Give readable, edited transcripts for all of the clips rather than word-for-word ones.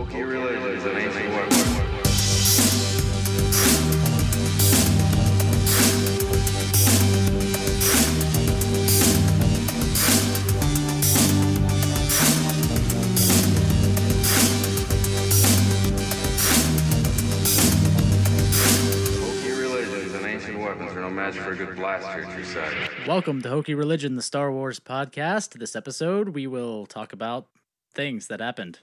Hokey religions and ancient weapons. Match for a good blaster at your side. Welcome to Hokey Religion, the Star Wars podcast. This episode, we will talk about things that happened.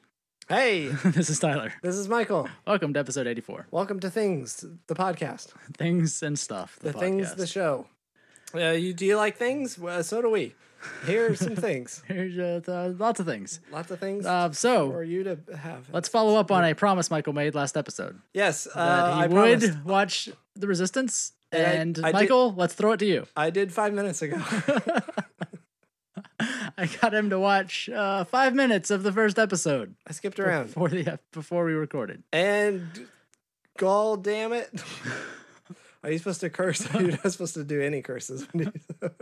Hey! This is Tyler. This is Michael. Welcome to episode 84. Welcome to Things, the podcast. Things and stuff. The Things, the show. Do you like things? Well, so do we. Here are some things. Here's lots of things. Lots of things for you to have. Let's follow up on a promise Michael made last episode. Yes, I would watch The Resistance. And Michael, let's throw it to you. I did 5 minutes ago. I got him to watch 5 minutes of the first episode. I skipped around before we recorded. And gall damn it. Are you supposed to curse? You're not supposed to do any curses when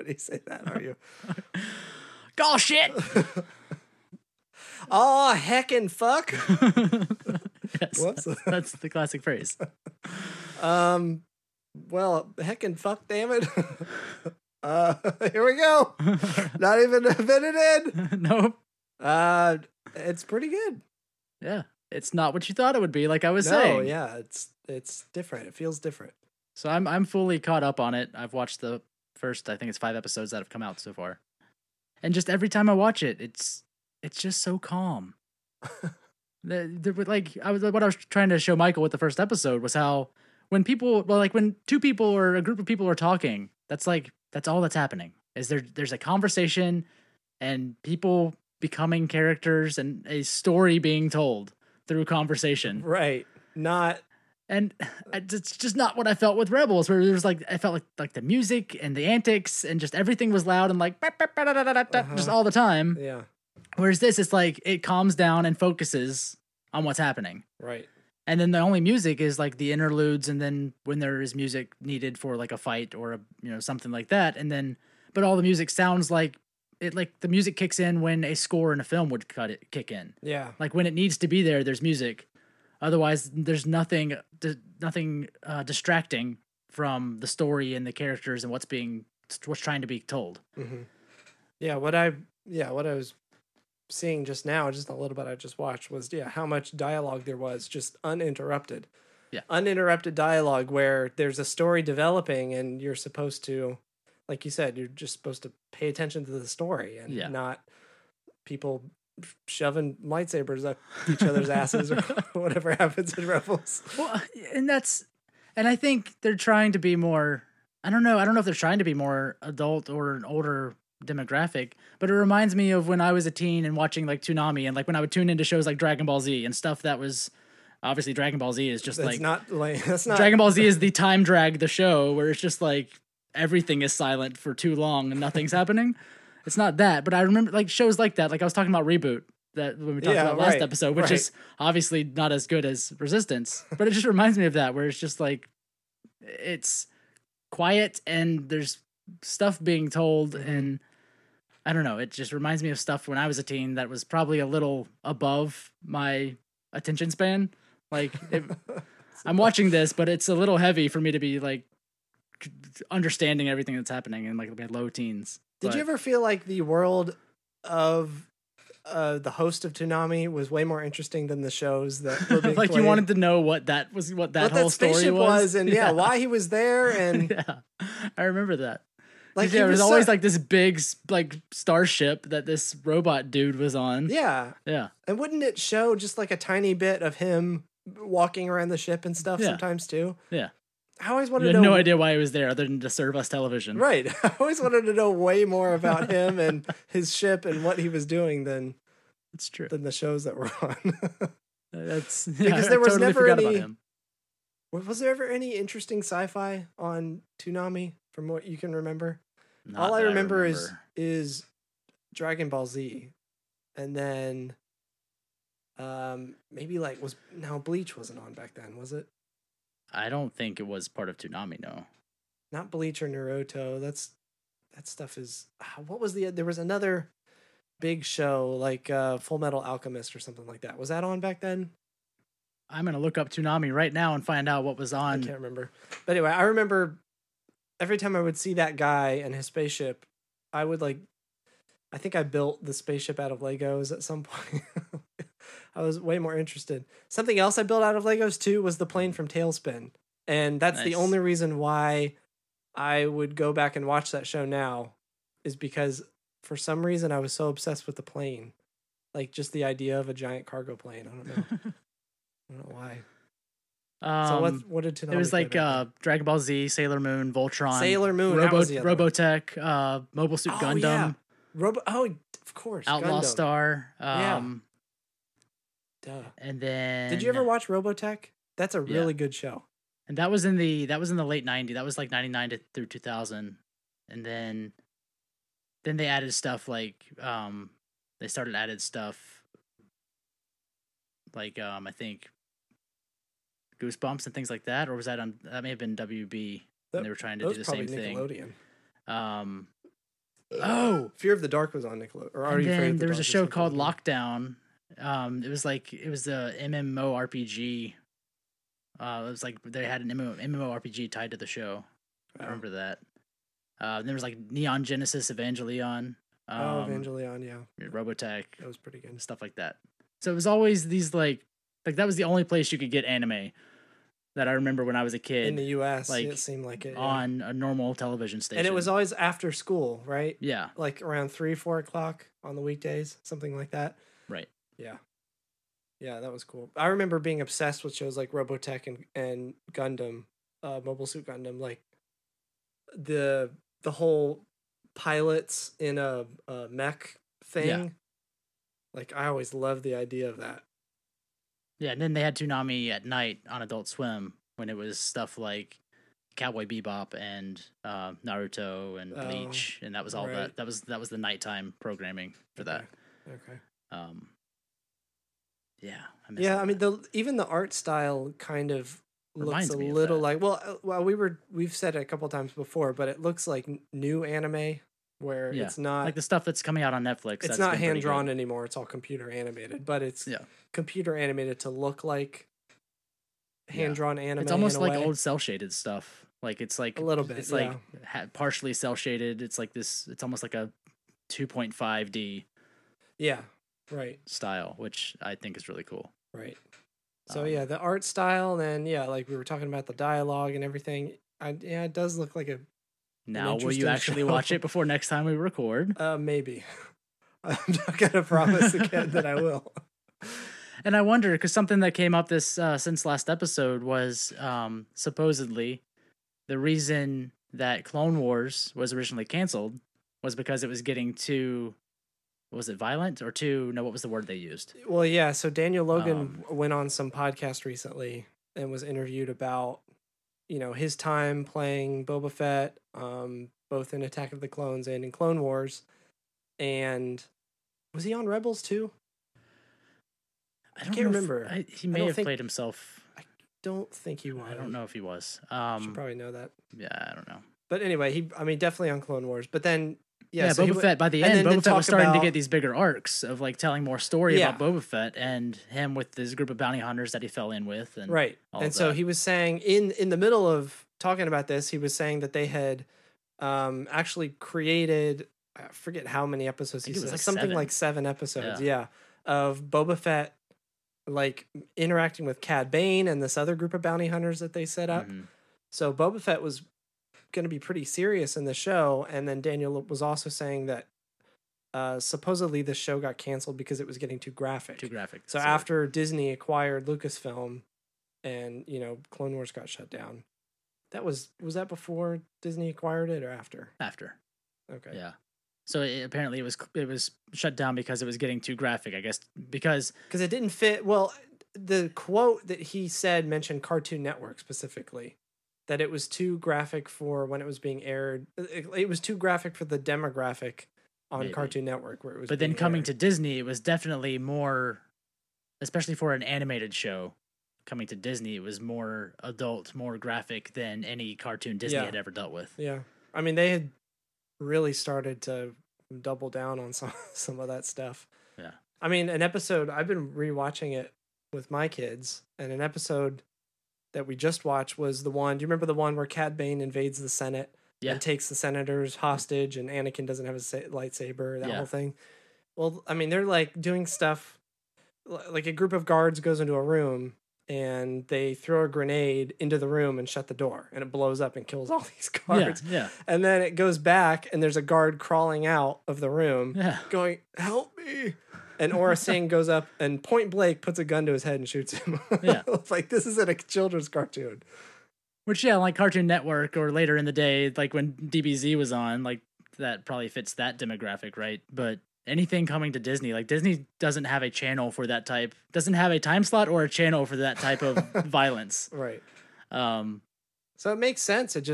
you say that, are you? Gall shit! Oh, heckin' fuck. Yes, Whoops. That's the classic phrase. Well, heckin' fuck, damn it. Here we go. Not even a minute in. Nope. It's pretty good. Yeah. It's not what you thought it would be, like I was saying. No, yeah, it's different. It feels different. So I'm fully caught up on it. I've watched the first, I think it's 5 episodes that have come out so far. And just every time I watch it, it's just so calm. What I was trying to show Michael with the first episode was how when two people or a group of people are talking, that's all that's happening. Is there's a conversation and people becoming characters and a story being told through conversation. Right. It's just not what I felt with Rebels, where there was I felt like the music and the antics and just everything was loud and just all the time. Yeah. Whereas this, it's it calms down and focuses on what's happening. Right. And then the only music is the interludes, and then when there is music needed for a fight or something like that, but all the music sounds like the music kicks in when a score in a film would kick in. Yeah. When it needs to be there's music. Otherwise, there's nothing distracting from the story and the characters and what's trying to be told. Mm-hmm. Yeah. What I was seeing just now, just a little bit I just watched, was how much dialogue there was, just uninterrupted. Yeah. Uninterrupted dialogue where there's a story developing and you're supposed to, like you said, you're just supposed to pay attention to the story and not people shoving lightsabers up each other's asses or whatever happens in Rebels. Well, and I think they're trying to be more, I don't know if they're trying to be more adult or an older demographic, but it reminds me of when I was a teen and watching Toonami and when I would tune into shows like Dragon Ball Z and stuff that was obviously Dragon Ball Z is just that's not Dragon Ball Z is the time drag the show where it's just everything is silent for too long and nothing's happening. It's not that, but I remember shows like that. I was talking about Reboot that when we talked about last episode, which is obviously not as good as Resistance, but it just reminds me of that where it's just it's quiet and there's stuff being told and I don't know. It just reminds me of stuff when I was a teen that was probably a little above my attention span. I'm watching this, but it's a little heavy for me to be understanding everything that's happening in low teens. Did you ever feel like the world of the host of Toonami was way more interesting than the shows that were being played? You wanted to know what that whole story was and why he was there and yeah, I remember that. There was always this big starship that this robot dude was on. Yeah. And wouldn't it show just a tiny bit of him walking around the ship and stuff sometimes too? Yeah. I always wanted to know. You had no idea why he was there other than to serve us television. Right. I always wanted to know way more about him and his ship and what he was doing than the shows that were on. Because there was never any. Was there ever any interesting sci-fi on Toonami from what you can remember? All I remember is Dragon Ball Z, and then maybe Bleach wasn't on back then, was it? I don't think it was part of Toonami, no. Not Bleach or Naruto. That stuff is. What was there was another big show like Full Metal Alchemist or something like that. Was that on back then? I'm gonna look up Toonami right now and find out what was I on. can't remember. But anyway, I remember every time I would see that guy and his spaceship, I would like. I think I built the spaceship out of Legos at some point. I was way more interested. Something else I built out of Legos too was the plane from Tailspin, and that's the only reason why I would go back and watch that show now, is because for some reason I was so obsessed with the plane, like just the idea of a giant cargo plane. I don't know. I don't know why. So what did Toonami? It was like Dragon Ball Z, Sailor Moon, Voltron, Sailor Moon, Robotech, Mobile Suit Gundam, yeah. Of course, Outlaw Gundam. Star. Duh. And then did you ever watch Robotech? That's a really good show. And that was in the late '90s. That was like '99 through 2000. And then they added stuff like they started added stuff like I think Goosebumps and things like that, or was that on? That may have been WB. And they were trying to do the same thing. Nickelodeon. Oh, Fear of the Dark was on Nickelodeon. Or and then there was a show called Lockdown. It was the MMORPG. It was like they had an MMORPG tied to the show. I remember that. There was like Neon Genesis Evangelion. Evangelion, yeah. Robotech. That was pretty good. Stuff like that. So it was always these like that was the only place you could get anime that I remember when I was a kid. In the U.S., like, it seemed like it. On a normal television station. And it was always after school, right? Yeah. Like around 3, 4 o'clock on the weekdays, something like that. Right. Yeah. Yeah, that was cool. I remember being obsessed with shows like Robotech and Gundam, Mobile Suit Gundam, like the whole pilots in a mech thing. Yeah. Like, I always loved the idea of that. Yeah, and then they had Toonami at night on Adult Swim when it was stuff like Cowboy Bebop and Naruto and Bleach, and that was all that. That was the nighttime programming for that. Okay. Yeah, I mean, even the art style kind of looks a little like we've said it a couple times before, but it looks like new anime where it's not like the stuff that's coming out on Netflix. It's not hand drawn anymore. It's all computer animated, but it's computer animated to look like hand drawn anime. It's almost like old cell shaded stuff. Like it's like a little bit. It's like partially cell shaded. It's like this. It's almost like a 2.5D. Yeah. Right. Style, which I think is really cool. Right. So the art style, and then like we were talking about the dialogue and everything. It does look like a. Now, will you actually watch it before next time we record? Maybe. I'm not gonna promise again that I will. And I wonder, because something that came up this since last episode was supposedly the reason that Clone Wars was originally canceled was because it was getting too. Was it violent or too? No, what was the word they used? Well, yeah. So Daniel Logan went on some podcast recently and was interviewed about, his time playing Boba Fett, both in Attack of the Clones and in Clone Wars. And was he on Rebels too? I can't remember. He may have played himself. I don't think he was. I don't know if he was. Should probably know that. Yeah, I don't know. But anyway, definitely on Clone Wars. But then. So Boba Fett, by the end, Boba Fett was starting to get these bigger arcs of like telling more story about Boba Fett and him with this group of bounty hunters that he fell in with. And and so he was saying in the middle of talking about this, he was saying that they had actually created, I forget how many episodes he said, like something 7. Like 7 episodes, of Boba Fett like interacting with Cad Bane and this other group of bounty hunters that they set up. Mm-hmm. So Boba Fett was going to be pretty serious in the show, and then Daniel was also saying that supposedly the show got canceled because it was getting too graphic. So after Disney acquired Lucasfilm and Clone Wars got shut down, was that before Disney acquired it or after? After. Okay. Yeah. So apparently it was shut down because it was getting too graphic, I guess, because it didn't fit. Well, the quote that he said mentioned Cartoon Network specifically. That it was too graphic for when it was being aired. It was too graphic for the demographic on Cartoon Network where it was. But then coming to Disney, it was definitely more, especially for an animated show. Coming to Disney, it was more adult, more graphic than any cartoon Disney had ever dealt with. Yeah, I mean they had really started to double down on some of that stuff. Yeah, I mean an episode. I've been rewatching it with my kids, and an episode that we just watched was the one. Do you remember the one where Cad Bane invades the Senate and takes the senators hostage, and Anakin doesn't have a lightsaber? That whole thing. Well, I mean, they're like doing stuff. Like a group of guards goes into a room and they throw a grenade into the room and shut the door, and it blows up and kills all these guards. Yeah. And then it goes back and there's a guard crawling out of the room going, "Help me." And Aura Singh goes up and point blank puts a gun to his head and shoots him. It's like, this isn't a children's cartoon. Which, like Cartoon Network or later in the day, like when DBZ was on, like that probably fits that demographic, right? But anything coming to Disney, like Disney doesn't have a channel for that type, doesn't have a time slot or a channel for that type of violence. Right. So it makes sense. It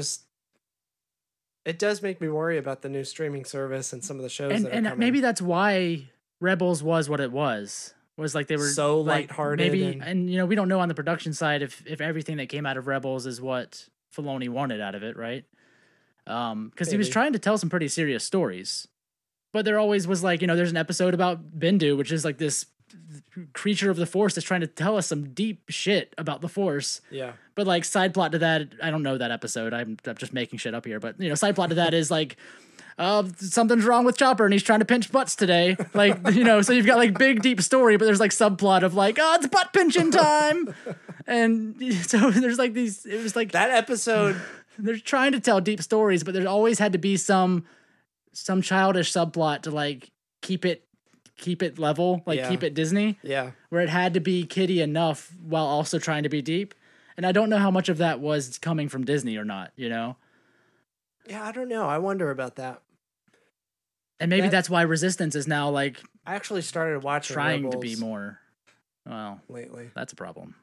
does make me worry about the new streaming service and some of the shows that are coming. Maybe that's why Rebels was what it was like they were so like, lighthearted. Maybe, and we don't know on the production side if everything that came out of Rebels is what Filoni wanted out of it, right? Because he was trying to tell some pretty serious stories. But there always was like, there's an episode about Bendu, which is like this creature of the Force that's trying to tell us some deep shit about the Force. Yeah. But like side plot to that, I don't know that episode. I'm just making shit up here. But side plot to that is like, something's wrong with Chopper and he's trying to pinch butts today. Like, so you've got like big deep story, but there's like subplot of like, it's butt pinching time. And so there's like these. It was like that episode. They're trying to tell deep stories, but there's always had to be some childish subplot to like keep it level, like keep it Disney. Yeah. Where it had to be kiddie enough while also trying to be deep. And I don't know how much of that was coming from Disney or not, Yeah, I don't know. I wonder about that. And maybe that's why Resistance is now like I actually started watching trying Rebels to be more lately. That's a problem.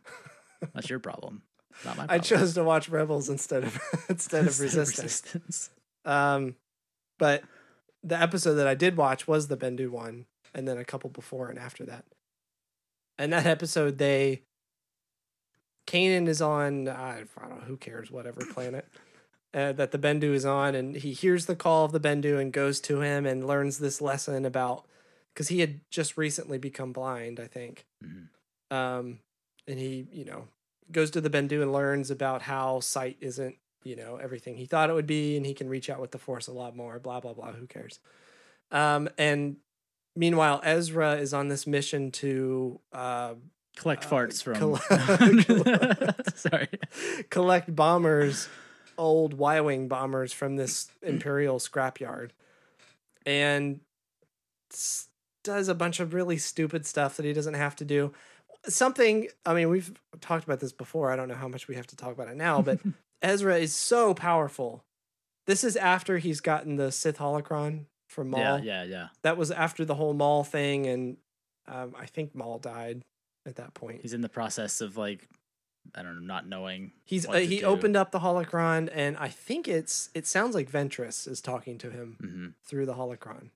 That's your problem. Not my problem. I chose to watch Rebels instead of Resistance. But the episode that I did watch was the Bendu one, and then a couple before and after that. And that episode, Kanan is on, I don't know, who cares, whatever planet, that the Bendu is on, and he hears the call of the Bendu and goes to him and learns this lesson about, because he had just recently become blind, I think. Mm-hmm. And he, goes to the Bendu and learns about how sight isn't, everything he thought it would be, and he can reach out with the Force a lot more, blah, blah, blah, who cares? And meanwhile, Ezra is on this mission to collect farts from collect bombers, old Y-wing bombers from this Imperial scrapyard, and does a bunch of really stupid stuff that he doesn't have to do. Something, I mean, we've talked about this before. I don't know how much we have to talk about it now, but Ezra is so powerful. This is after he's gotten the Sith holocron from Maul. Yeah. That was after the whole Maul thing, and I think Maul died at that point. He's in the process of like, I don't know, not knowing. He opened up the holocron, and I think it sounds like Ventress is talking to him through the holocron.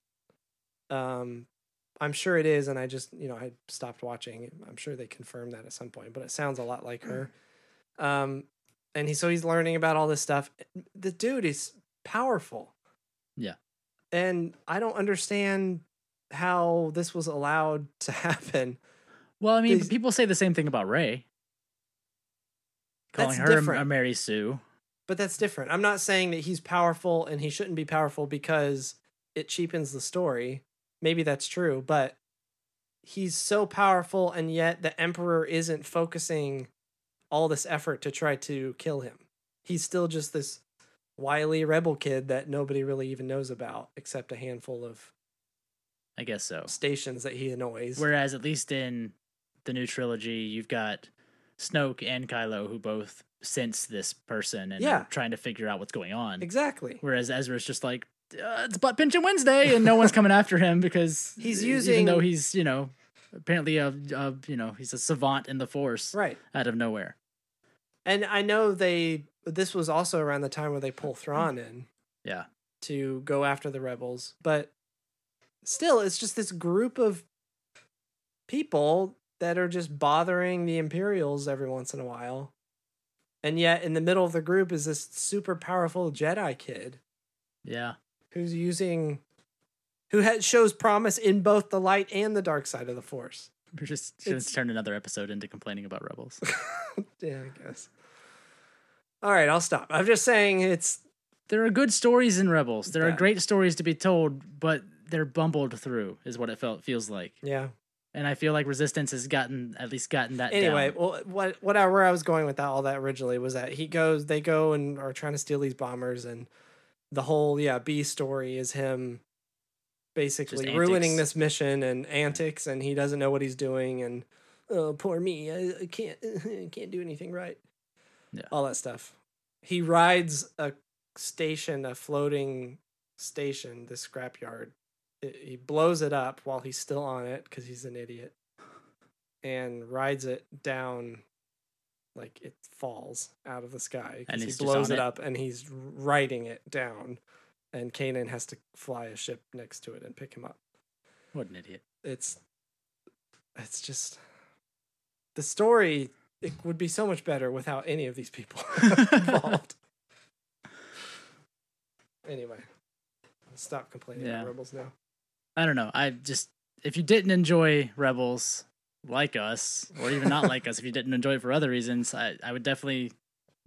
I'm sure it is, and I just, I stopped watching. I'm sure they confirmed that at some point, but it sounds a lot like her. And he's learning about all this stuff. The dude is powerful. Yeah. And I don't understand how this was allowed to happen. Well, I mean, people say the same thing about Rey. Calling her a Mary Sue. But that's different. I'm not saying that he's powerful and he shouldn't be powerful because it cheapens the story. Maybe that's true, but he's so powerful, and yet the Emperor isn't focusing all this effort to try to kill him. He's still just this wily rebel kid that nobody really even knows about, except a handful of, I guess so, stations that he annoys. Whereas at least in the new trilogy, you've got Snoke and Kylo who both sense this person and are trying to figure out what's going on. Exactly. Whereas Ezra's just like, it's butt pinching Wednesday, and no one's coming after him because even though he's, apparently he's a savant in the Force, right, out of nowhere. And I know this was also around the time where they pull Thrawn in, to go after the rebels, but still, it's just this group of people that are just bothering the Imperials every once in a while, and yet in the middle of the group is this super powerful Jedi kid, who shows promise in both the light and the dark side of the Force. We're just turn another episode into complaining about Rebels. Yeah, I guess. All right, I'll stop. I'm just saying there are good stories in Rebels. There are great stories to be told, but they're bumbled through, is what it feels like. Yeah. And I feel like Resistance has at least gotten that anyway, down. well, where I was going with all that originally was that they go and are trying to steal these bombers, and the whole B story is him basically ruining this mission and antics, and he doesn't know what he's doing, and oh, poor me, I can't do anything right. Yeah. All that stuff. He rides a floating station, this scrapyard. He blows it up while he's still on it because he's an idiot, and rides it down like it falls out of the sky. And he blows it up, and he's riding it down, and Kanan has to fly a ship next to it and pick him up. What an idiot! It's just the story. It would be so much better without any of these people involved. Anyway, I'll stop complaining about Rebels now. I don't know. If you didn't enjoy Rebels like us, or even not like us, if you didn't enjoy it for other reasons, I would definitely,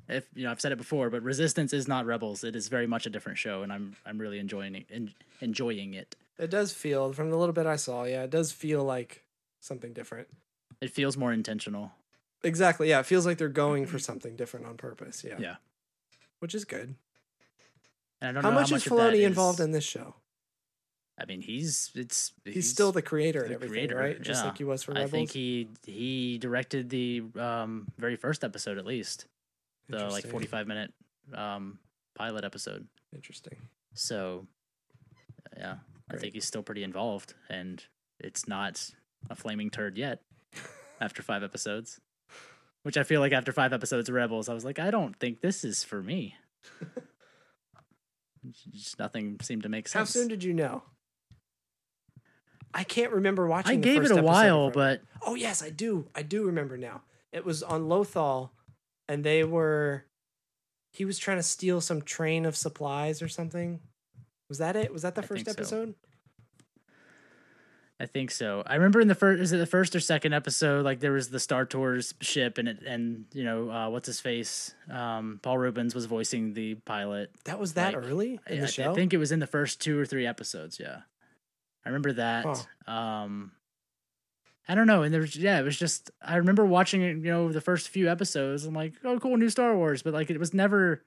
I've said it before, but Resistance is not Rebels. It is very much a different show, and I'm really enjoying it. It does feel, from the little bit I saw, it does feel like something different. It feels more intentional. Exactly. Yeah, it feels like they're going for something different on purpose. Yeah. Yeah. Which is good. And I don't know how much is Filoni involved in this show? I mean, he's still the creator and everything, right? Just like he was for Rebels. I think he directed the very first episode, at least the 45-minute pilot episode. Interesting. So, yeah, great. I think he's still pretty involved, and it's not a flaming turd yet. After 5 episodes. Which I feel like after 5 episodes of Rebels, I was like, I don't think this is for me. Just nothing seemed to make sense. How soon did you know? I can't remember watching. I gave it a while, but oh yes, I do. I do remember now. It was on Lothal, and he was trying to steal some train of supplies or something. Was that it? Was that the first episode? I think so. I remember in the first or second episode, like there was the Star Tours ship, and what's his face? Paul Rubens was voicing the pilot. That was that early in the show? I think it was in the first 2 or 3 episodes. Yeah, I remember that. Huh. I don't know, and it was just I remember watching it. The first few episodes. I'm like, oh, cool, new Star Wars, but like it was never.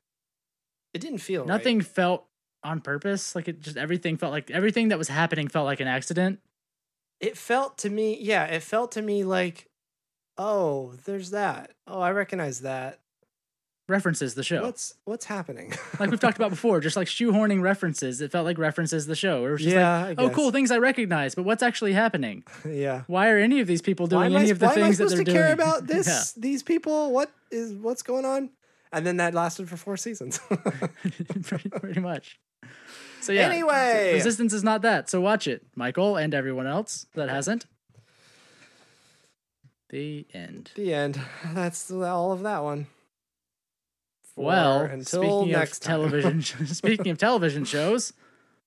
It didn't feel. Nothing right. felt on purpose. Like everything felt like everything that was happening felt like an accident. It felt to me like, oh, there's that. Oh, I recognize that. References the show. What's happening? Like we've talked about before, just like shoehorning references. It felt like references the show. It was just I guess. Oh, cool, things I recognize, but what's actually happening? Yeah. Why are any of these people doing any of the things that they're doing? Why am I supposed to care about this? Yeah. These people? What's going on? And then that lasted for 4 seasons. pretty much. So yeah, anyway, Resistance is not that. So watch it, Michael, and everyone else that hasn't. The end. The end. That's all of that one. Speaking of television, speaking of television shows,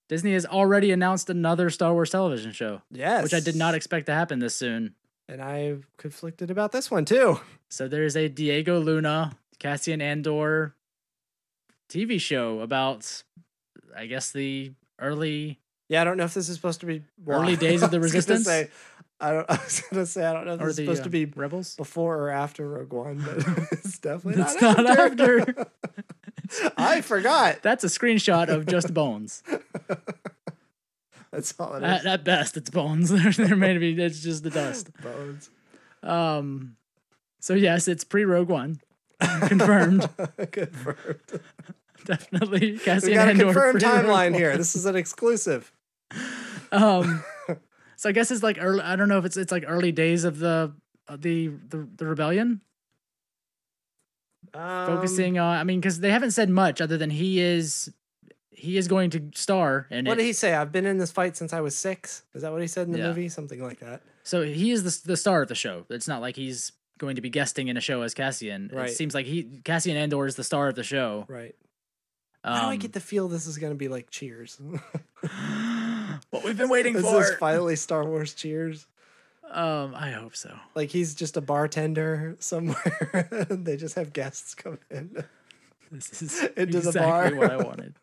Disney has already announced another Star Wars television show. Yes, which I did not expect to happen this soon. And I'm conflicted about this one too. So there's a Diego Luna, Cassian Andor TV show about, I guess, the early. Yeah, I don't know if this is supposed to be early days of the Resistance. I was gonna say I don't know if this is supposed to be Rebels before or after Rogue One, but it's definitely it's not after. I forgot. That's a screenshot of just bones. That's all it is. At best, it's bones. They're made to be. It's just the dust. Bones. So yes, it's pre-Rogue One. Confirmed. Confirmed. Definitely. Cassian we got a Andor confirmed timeline here. This is an exclusive. So I guess it's like early. I don't know if it's like early days of the rebellion. Focusing on, I mean, because they haven't said much other than he is going to star in it. What did he say? I've been in this fight since I was 6. Is that what he said in the movie? Something like that. So he is the star of the show. It's not like he's going to be guesting in a show as Cassian. Right. It seems like Cassian Andor is the star of the show. Right. How do I get the feel this is going to be like Cheers? What we've been waiting for. This is finally Star Wars Cheers. I hope so. Like he's just a bartender somewhere. They just have guests come in. This is into exactly the bar. what I wanted.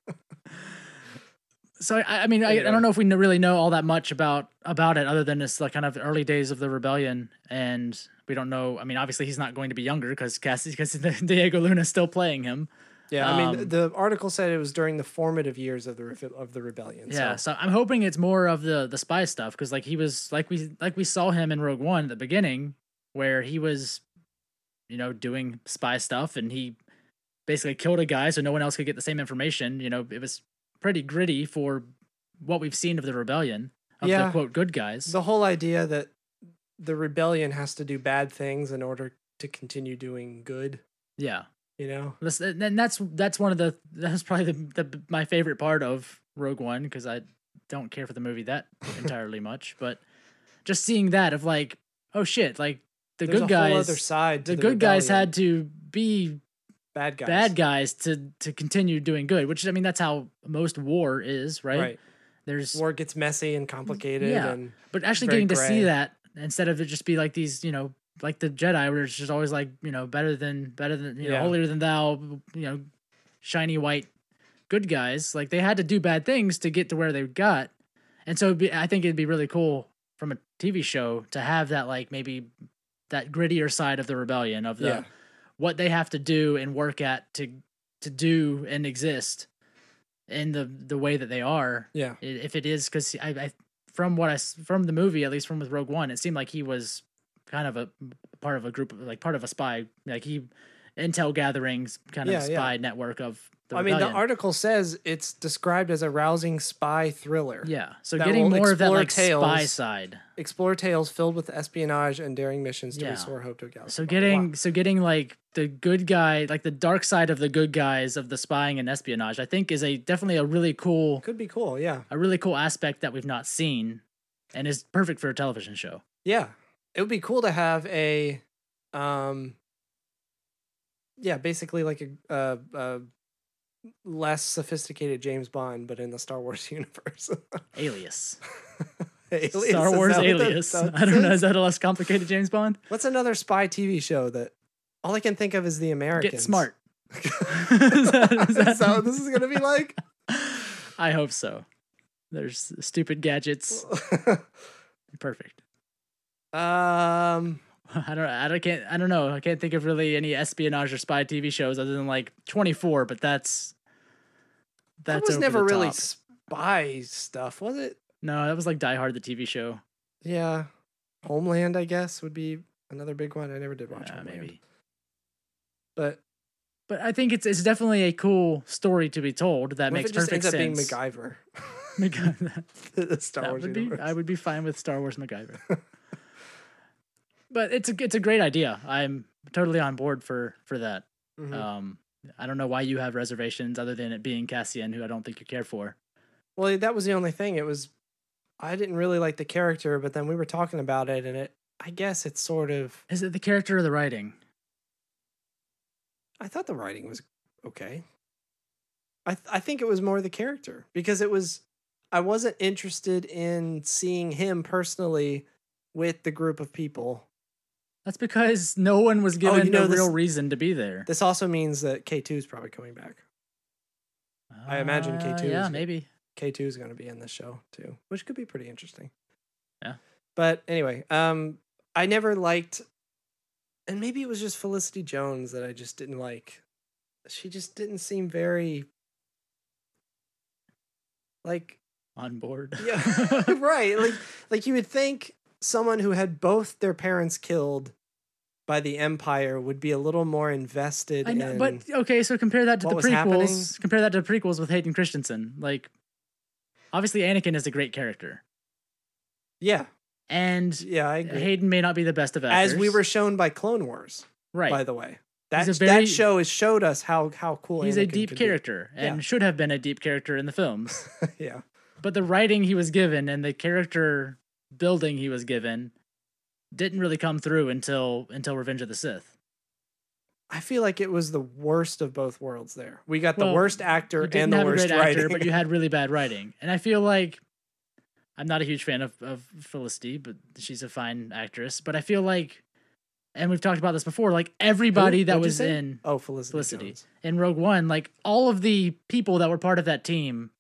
So I mean, I don't know if we really know all that much about it, other than it's like kind of the early days of the rebellion, and we don't know. I mean, obviously he's not going to be younger because Diego Luna's still playing him. Yeah, I mean, the article said it was during the formative years of the rebellion. Yeah, so I'm hoping it's more of the spy stuff, because like he was like we saw him in Rogue One at the beginning, where he was, doing spy stuff, and he basically killed a guy so no one else could get the same information. It was pretty gritty for what we've seen of the rebellion, of the quote good guys. The whole idea that the rebellion has to do bad things in order to continue doing good. Yeah. And that's probably my favorite part of Rogue One, because I don't care for the movie that entirely much, but just seeing that of like, oh shit, like the There's good a guys, whole other side to the the good guys rebellion. had to be bad guys to continue doing good, which I mean that's how most war is, right? Right. There's war gets messy and complicated, and but actually very getting to gray. see that instead of it just be like these, like the Jedi, where it's just always like, better than holier than thou, shiny white good guys. Like they had to do bad things to get to where they got, and so I think it'd be really cool from a TV show to have that, like maybe that grittier side of the rebellion, of the what they have to do and work at to do and exist in the way that they are. Yeah. If it is, because I from the movie, at least from with Rogue One, it seemed like he was kind of a part of a group, like part of a spy, like intel gatherings kind of spy network of the rebellion. the article says it's described as a rousing spy thriller. Yeah, so that getting will more of that explore like tales, spy side, explore tales filled with espionage and daring missions to restore hope to a galaxy. So getting like the good guy, like the dark side of the good guys of the spying and espionage, I think is definitely a really cool, could be cool. Yeah, a really cool aspect that we've not seen, and is perfect for a television show. Yeah, it would be cool to have a, basically like a less sophisticated James Bond, but in the Star Wars universe. Alias. Alias. Star Wars Alias. I don't know. Is that a less complicated James Bond? What's another spy TV show that all I can think of is The Americans? Get Smart. Is that what this is going to be like? I hope so. There's stupid gadgets. Perfect. I don't know. I can't think of really any espionage or spy TV shows other than like 24, but that's that was over never the really top. spy stuff, was it? No, that was like Die Hard, the TV show. Yeah. Homeland, I guess, would be another big one. I never did watch Homeland. Maybe. But I think it's definitely a cool story to be told that makes perfect sense. It ends up being MacGyver. The Star Wars universe. I would be fine with Star Wars MacGyver. But it's a great idea. I'm totally on board for that. Mm-hmm. I don't know why you have reservations other than it being Cassian, who I don't think you care for. Well, that was the only thing. I didn't really like the character, but then we were talking about it, and I guess it's sort of... Is it the character or the writing? I thought the writing was okay. I think it was more the character, because I wasn't interested in seeing him personally with the group of people. That's because no one was given a real reason to be there. This also means that K2 is probably coming back. I imagine K2 yeah, maybe. K2 is going to be in this show too, which could be pretty interesting. Yeah. But anyway, I never liked, and maybe it was just Felicity Jones that I just didn't like. She just didn't seem very like on board. Yeah. Right. Like you would think someone who had both their parents killed by the Empire would be a little more invested in. But okay, so compare that to the prequels. Happening. Compare that to the prequels with Hayden Christensen. Like, obviously, Anakin is a great character. Yeah. And I agree. Hayden may not be the best of actors. As we were shown by Clone Wars. Right. By the way. That show has showed us how cool he's Anakin a deep character and should have been a deep character in the films. Yeah. But the writing he was given and the character building he was given didn't really come through until Revenge of the Sith. I feel like it was the worst of both worlds there. We got the worst actor and the have worst a great writing. actor, but you had really bad writing. And I feel like I'm not a huge fan of Felicity, but she's a fine actress. But I feel like, and we've talked about this before, like everybody that was in Felicity in Rogue One, like all of the people that were part of that team,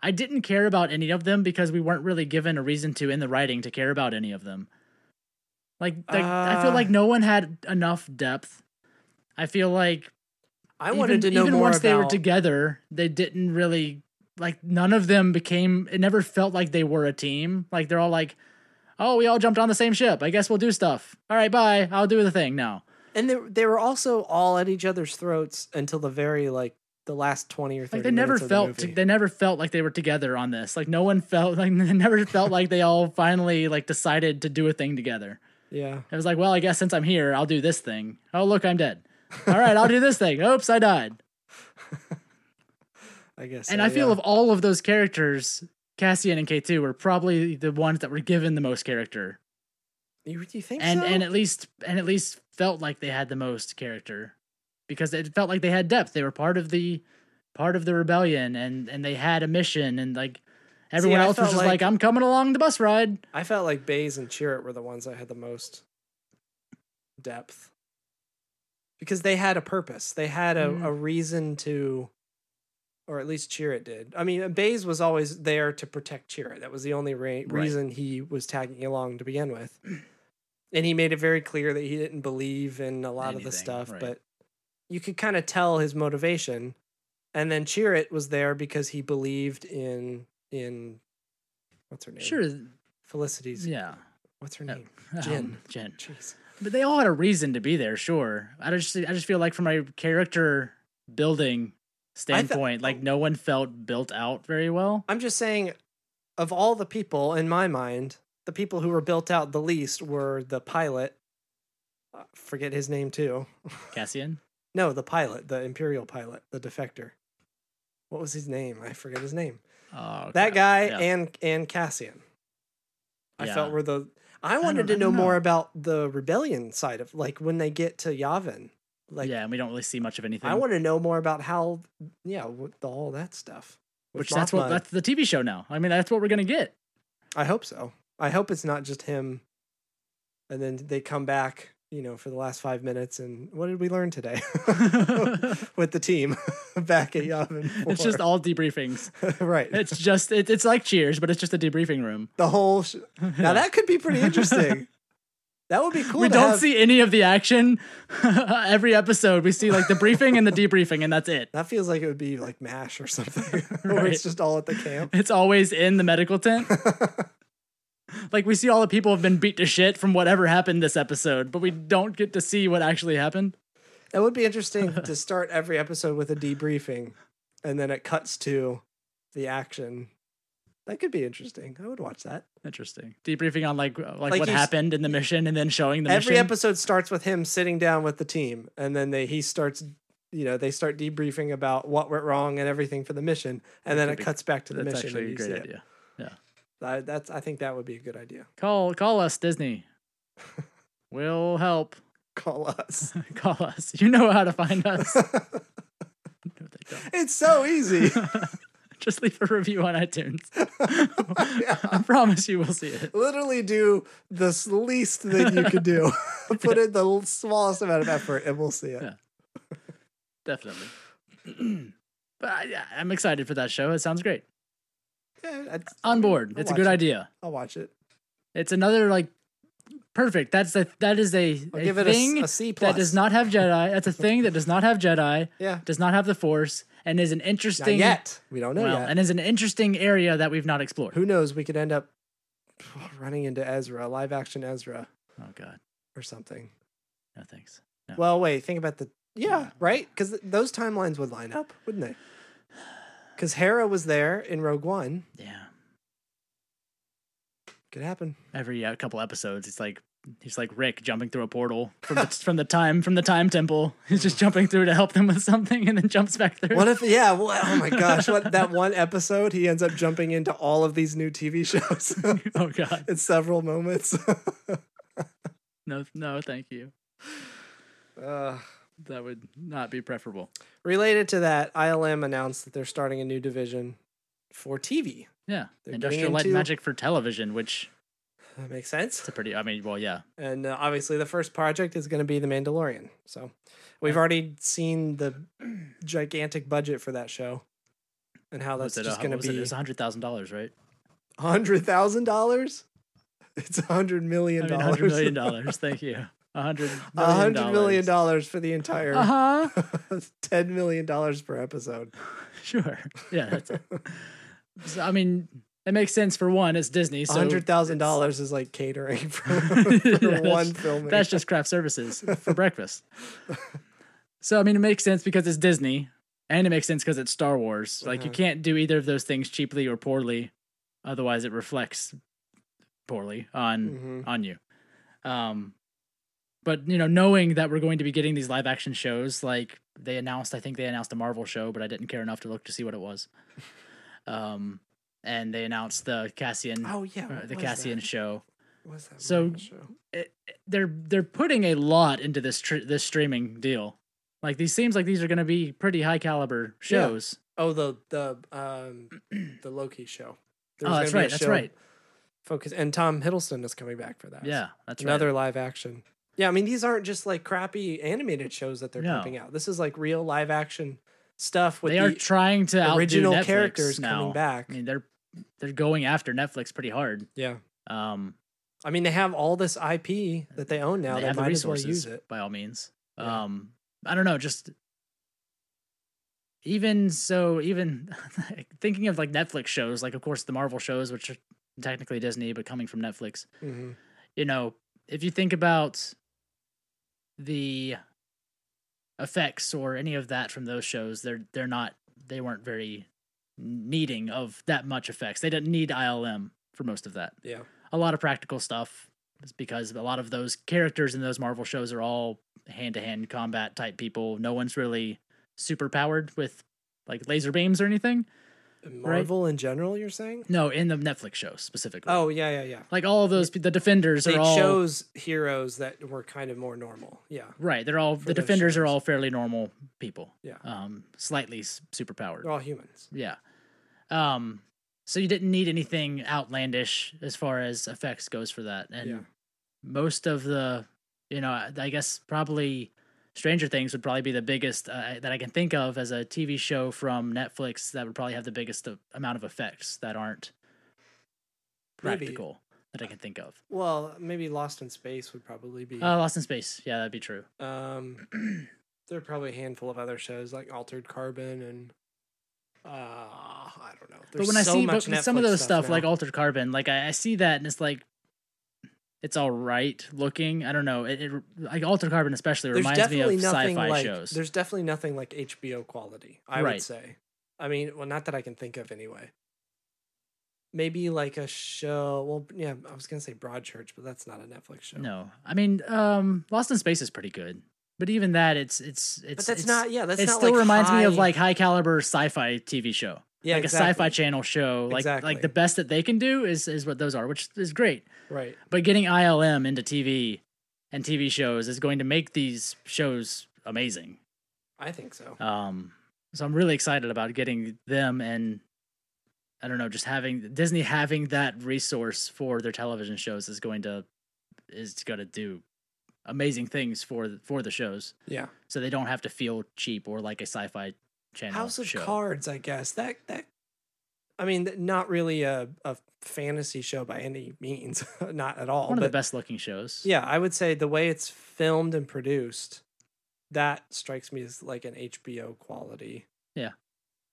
I didn't care about any of them because we weren't really given a reason to in the writing to care about any of them. Like I feel like no one had enough depth. I feel like I wanted to know even more once they were about... together, they didn't really, like, none of them became, it never felt like they were a team. Like they're all like, oh, we all jumped on the same ship. I guess we'll do stuff. All right, bye. I'll do the thing now. And they were also all at each other's throats until the very, like, the last 20 or 30 like they minutes of the movie. They never felt like they were together on this. Like no one felt like, they never felt like they all finally like decided to do a thing together. Yeah. It was like, well, I guess since I'm here, I'll do this thing. Oh, look, I'm dead. All right, I'll do this thing. Oops, I died. I guess. And I feel of all of those characters, Cassian and K2 were probably the ones that were given the most character. You think so? And at least felt like they had the most character, because it felt like they had depth. They were part of the rebellion, and they had a mission, and like everyone else was just like, I'm coming along the bus ride. I felt like Baze and Chirrut were the ones that had the most depth, because they had a purpose. They had a reason to, or at least Chirrut did. I mean, Baze was always there to protect Chirrut. That was the only reason he was tagging along to begin with. And he made it very clear that he didn't believe in a lot of the stuff, but you could kind of tell his motivation. And then Chirrut was there because he believed in what's her name? Sure. Felicity's. Yeah. What's her name? Jin. Jeez. But they all had a reason to be there, sure. I just feel like from a character building standpoint, like no one felt built out very well. I'm just saying, of all the people in my mind, the people who were built out the least were the pilot. Forget his name too. Cassian? No, the pilot, the Imperial pilot, the defector. What was his name? I forget his name. Oh, that guy and Cassian. I felt were the... I wanted to know more about the rebellion side of, like, when they get to Yavin. Like, yeah, and we don't really see much of anything. I want to know more about how, with all that stuff. Which that's the TV show now. I mean, that's what we're gonna get. I hope so. I hope it's not just him, and then they come back, for the last 5 minutes, and what did we learn today with the team back at Yavin 4? It's just all debriefings. Right. It's just, it's like Cheers, but it's just a debriefing room. The whole... Now that could be pretty interesting. That would be cool. We don't see any of the action. Every episode, we see like the briefing and the debriefing, and that's it. That feels like it would be like MASH or something, where it's just all at the camp. It's always in the medical tent. Like we see all the people have been beat to shit from whatever happened this episode, but we don't get to see what actually happened. It would be interesting to start every episode with a debriefing, and then it cuts to the action. That could be interesting. I would watch that. Interesting. Debriefing on like what happened in the mission, and then showing the mission. Every episode starts with him sitting down with the team, and then they start debriefing about what went wrong and everything for the mission, and then it cuts back to the mission. That's actually a great idea. Yeah. I think that would be a good idea. Call us, Disney. We'll help. Call us. Call us. You know how to find us. It's so easy. Just leave a review on iTunes. Yeah. I promise you will see it. Literally do the least thing you could do. Put in the smallest amount of effort and we'll see it. Yeah. Definitely. But I'm excited for that show. It sounds great. Yeah, on board. It's a good idea. I'll watch it. It's another perfect. That is a thing a C+. That does not have Jedi. That's a thing that does not have Jedi. Yeah. Does not have the Force, and is an interesting. Not yet. We don't know yet. And is an interesting area that we've not explored. Who knows? We could end up running into Ezra, live action Ezra. Oh God. Or something. No thanks. No. Well, wait. Think about right? Because those timelines would line up, wouldn't they? Because Hera was there in Rogue One. Yeah. Could happen. Every couple episodes, he's like Rick jumping through a portal from the time temple. He's just jumping through to help them with something, and then jumps back through. What if? Yeah. Well, oh my gosh! That one episode, he ends up jumping into all of these new TV shows. Oh God! In several moments. No, thank you. That would not be preferable. Related to that, ILM announced that they're starting a new division for TV. Yeah, They're industrial light magic for television, which that makes sense. It's a pretty. I mean, well, yeah. And obviously, the first project is going to be The Mandalorian. So we've already seen the gigantic budget for that show, and how that's just going to be. It's $100,000, right? $100,000. It's $100 million. $100 million. Thank you. $100 million for the entire. $10 million per episode. Sure. Yeah. That's so, I mean, it makes sense for one. It's Disney. So $100,000 is like catering for one film. That's just craft services for breakfast. So I mean, it makes sense because it's Disney, and it makes sense because it's Star Wars. Like you can't do either of those things cheaply or poorly, otherwise it reflects poorly on you. But knowing that we're going to be getting these live action shows, like I think they announced a Marvel show, but I didn't care enough to look to see what it was. And they announced the Cassian. Oh yeah, the Cassian show. What's that? So show? They're putting a lot into this streaming deal. Like seems like these are going to be pretty high caliber shows. Yeah. Oh, the Loki show. That's right. That's right. Focus, and Tom Hiddleston is coming back for that. Yeah, that's another live action. Yeah, I mean these aren't just like crappy animated shows that they're pumping out. This is like real live action stuff. With they are trying to original outdo Netflix characters now. coming back. I mean they're going after Netflix pretty hard. Yeah. I mean they have all this IP that they own now. They might as well use it by all means. Yeah. I don't know, just even thinking of like Netflix shows, like of course the Marvel shows, which are technically Disney but coming from Netflix. Mm-hmm. If you think about the effects or any of that from those shows, they weren't very needing of that much effects. They didn't need ILM for most of that. Yeah. A lot of practical stuff is because a lot of those characters in those Marvel shows are all hand-to-hand combat type people. No one's really super powered with like laser beams or anything. Marvel in general, you're saying? No, in the Netflix show specifically. Oh, yeah. Like all of those, the Defenders are all... They chose heroes that were kind of more normal, yeah. Right, the Defenders are all fairly normal people. Yeah. Slightly superpowered. They're all humans. Yeah. So you didn't need anything outlandish as far as effects goes for that. And most of the, I guess probably... Stranger Things would probably be the biggest that I can think of as a TV show from Netflix that would probably have the biggest amount of effects that aren't practical that I can think of. Well, maybe Lost in Space would probably be. Lost in Space. Yeah, that'd be true. There are probably a handful of other shows like Altered Carbon and I don't know. There's but when so I see much but some of those stuff now. like Altered Carbon, like I see that and it's like it's all right looking. I don't know. It like Altered Carbon especially reminds me of sci-fi shows. There's definitely nothing like HBO quality, I would say. I mean, well, not that I can think of anyway. Maybe like a show. Well, yeah, I was gonna say Broadchurch, but that's not a Netflix show. No, I mean, Lost in Space is pretty good, but even that, it's. But that's not. Yeah, that's it not. Still like reminds high... me of like high caliber sci-fi TV show. Yeah, like exactly. a sci-fi channel show. Like like the best that they can do is what those are, which is great. Right. But getting ILM into TV and TV shows is going to make these shows amazing. I think so. So I'm really excited about getting them, and I don't know, just having Disney having that resource for their television shows is going to do amazing things for the shows. Yeah. So they don't have to feel cheap or like a sci-fi channel House of show. Cards, I guess. That I mean, not really a fantasy show by any means, not at all. One of the best looking shows. Yeah, I would say the way it's filmed and produced, that strikes me as like an HBO quality. Yeah.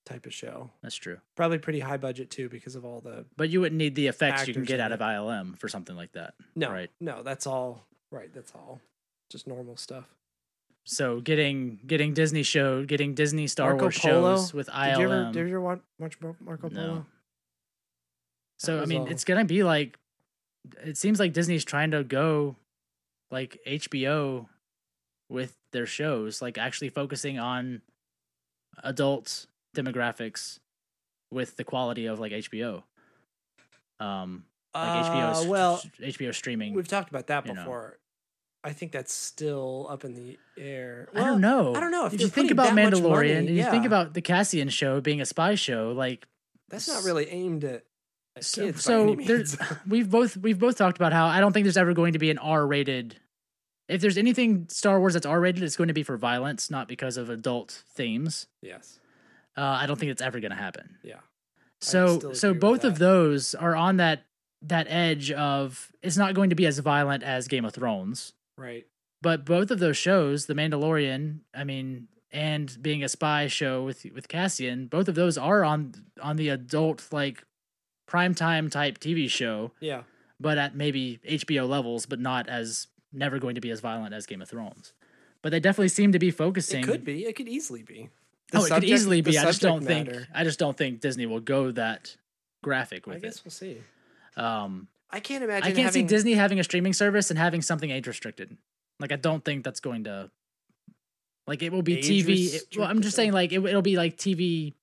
Type of show. That's true. Probably pretty high budget too because of all the. But you wouldn't need the effects you can get out of ILM for something like that. No, right? No, that's all. Right, that's all. Just normal stuff. So getting Disney Star Marco Wars Polo? shows with ILM. Did you ever watch Marco Polo? No. So I mean, it's gonna be like, it seems like Disney's trying to go like HBO with their shows, like actually focusing on adult demographics with the quality of like HBO. HBO streaming. We've talked about that before. I think that's still up in the air. Well, I don't know. I don't know. If you think about Mandalorian and you think about the Cassian show being a spy show, like That's not really aimed at kids. So by any means. we've both talked about how I don't think there's ever going to be an R-rated. If there's anything Star Wars that's R-rated, it's going to be for violence, not because of adult themes. Yes. I don't think it's ever going to happen. Yeah. So both of those are on that edge of it's not going to be as violent as Game of Thrones. Right. But both of those shows, The Mandalorian, and being a spy show with Cassian, both of those are on the adult like primetime type TV show. Yeah. But at maybe HBO levels, but never going to be as violent as Game of Thrones. But they definitely seem to be focusing. It could be. It could easily be. It could easily be. I just don't think Disney will go that graphic with it. I guess we'll see. I can't imagine. I can't see Disney having a streaming service and having something age restricted. Like I don't think that's going to. Like it will be TV. I'm just saying, like it'll be like TV.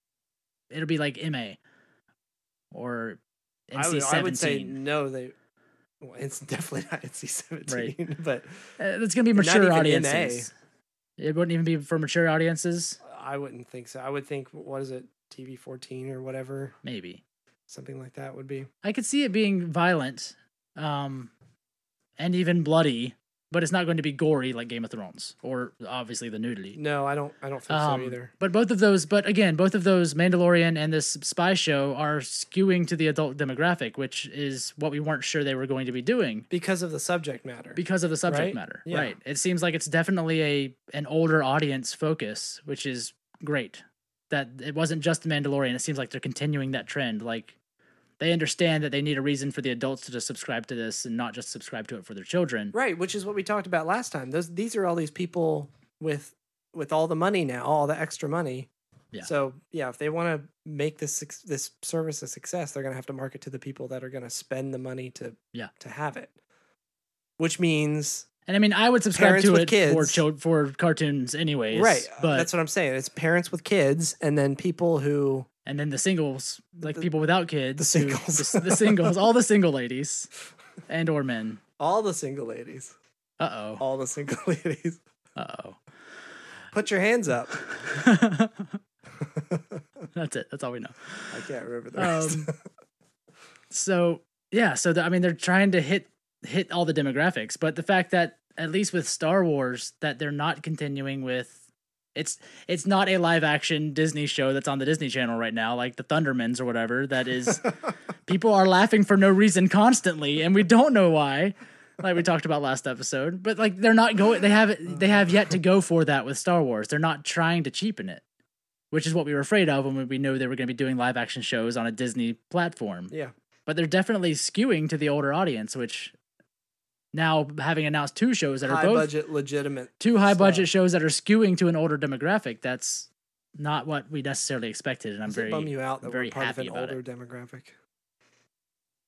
It'll be like MA or NC-17. I would say no. Well, it's definitely not NC-17, right. But it's going to be mature audiences. It wouldn't even be for mature audiences. I wouldn't think so. I would think, what is it, TV 14 or whatever? Maybe something like that would be. I could see it being violent, and even bloody, but it's not going to be gory like Game of Thrones or obviously the nudity. No, I don't think so either. But both of those, Mandalorian and this spy show are skewing to the adult demographic, which is what we weren't sure they were going to be doing because of the subject matter. Right? Yeah. Right. It seems like it's definitely an older audience focus, which is great. That it wasn't just the Mandalorian. It seems like they're continuing that trend. Like they understand that they need a reason for the adults to just subscribe to this and not just subscribe to it for their children. Right, which is what we talked about last time. These are all these people with all the money now, all the extra money. Yeah. So, yeah, if they want to make this service a success, they're going to have to market to the people that are going to spend the money to have it. Which means... And I would subscribe to it for cartoons anyways. Right, but that's what I'm saying. It's parents with kids and then people who... And then the singles, like people without kids. The singles. The singles, all the single ladies and or men. All the single ladies. Uh-oh. All the single ladies. Uh-oh. Put your hands up. That's it. That's all we know. I can't remember the rest. They're trying to hit all the demographics. But the fact that, at least with Star Wars, that they're not continuing with It's not a live action Disney show that's on the Disney Channel right now, like the Thundermans or whatever. That is, people are laughing for no reason constantly, and we don't know why, like we talked about last episode. But like they're not going. They have yet to go for that with Star Wars. They're not trying to cheapen it, which is what we were afraid of when we knew they were going to be doing live action shows on a Disney platform. Yeah, but they're definitely skewing to the older audience, which. Now, having announced two shows that are both high-budget, legitimate, two high-budget shows that are skewing to an older demographic, that's not what we necessarily expected, and I'm very, bum you out that very we're part happy of an about older it. Demographic.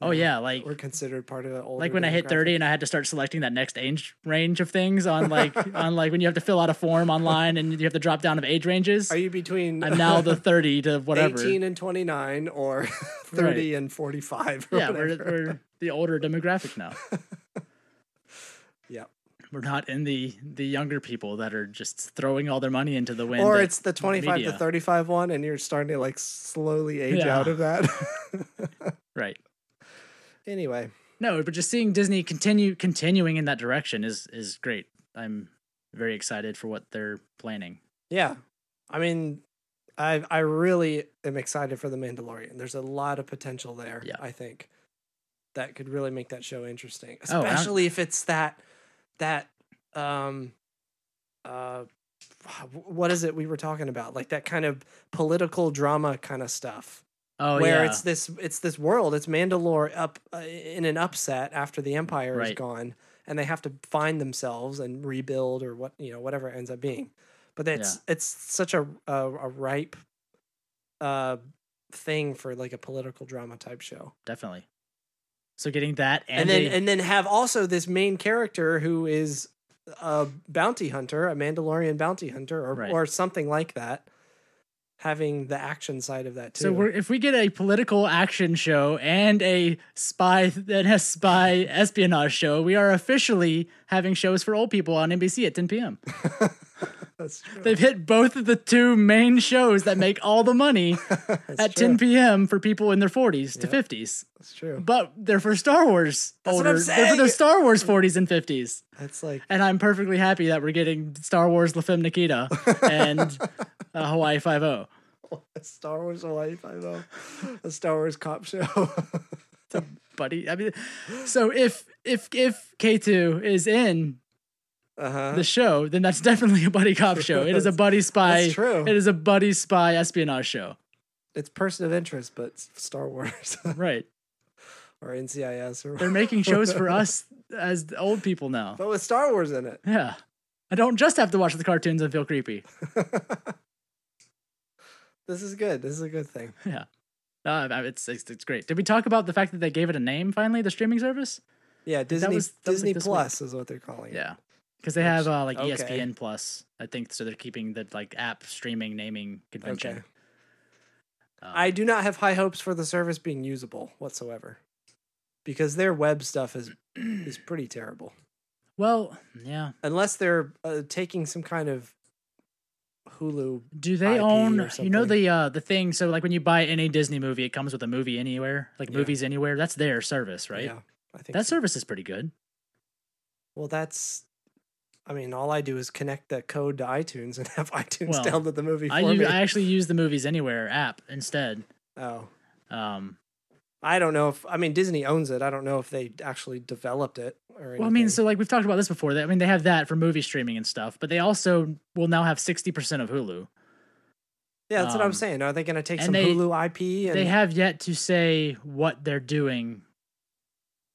Oh yeah, like we're considered part of an older. Like when I hit 30 and I had to start selecting that next age range of things on like when you have to fill out a form online and you have to drop down of age ranges. Are you between? I'm now the 30 to whatever. 18 and 29, or 30 and 45. Or we're the older demographic now. Yeah. We're not in the younger people that are just throwing all their money into the wind. Or it's the 25 to 35 one and you're starting to like slowly age out of that. Right. Anyway. No, but just seeing Disney continuing in that direction is great. I'm very excited for what they're planning. Yeah. I mean, I really am excited for The Mandalorian. There's a lot of potential there, I think. That could really make that show interesting. Especially if it's that what is it we were talking about? Like that kind of political drama kind of stuff. Oh, where it's this world, it's Mandalore up in an upset after the Empire is gone, and they have to find themselves and rebuild or whatever it ends up being. But it's such a ripe thing for like a political drama type show. Definitely. So getting that and then have also this main character who is a bounty hunter, a Mandalorian bounty hunter, or something like that. Having the action side of that too. So if we get a political action show and a spy espionage show, we are officially having shows for old people on NBC at 10 p.m. That's true. They've hit both of the two main shows that make all the money at 10 p.m. for people in their 40s to 50s. That's true. But they're for Star Wars. That's what I'm They're for the saying. Star Wars 40s and 50s. That's like, And I'm perfectly happy that we're getting Star Wars La Femme Nikita and Hawaii Five-0. Star Wars Hawaii 5-0, a Star Wars cop show. Buddy, I mean, so if K2 is in the show, then that's definitely a buddy cop show. It is a buddy spy. That's true. It is a buddy spy espionage show. It's person of interest, but it's Star Wars. Right. Or NCIS. Or They're making shows for us as old people now. But with Star Wars in it. Yeah. I don't just have to watch the cartoons and feel creepy. This is good. This is a good thing. Yeah. It's great. Did we talk about the fact that they gave it a name finally, the streaming service? Yeah, Disney Disney Plus is what they're calling it. Yeah. Because they have like okay. ESPN Plus, I think, so they're keeping the like app streaming naming convention. Okay. I do not have high hopes for the service being usable whatsoever, because their web stuff is pretty terrible. Well, yeah. Unless they're taking some kind of Hulu. Do they IP own? or You know something. the thing. So like when you buy any Disney movie, it comes with a movie anywhere, like Movies Anywhere. That's their service, right? Yeah, I think that so. service is pretty good. Well, I mean, all I do is connect the code to iTunes and have iTunes download the movie for me. I actually use the Movies Anywhere app instead. Oh. I don't know if Disney owns it. I don't know if they actually developed it or anything. Well, I mean, so like we've talked about this before. That they have that for movie streaming and stuff, but they also will now have 60% of Hulu. Yeah, that's what I'm saying. Are they going to take some Hulu IP? They have yet to say what they're doing.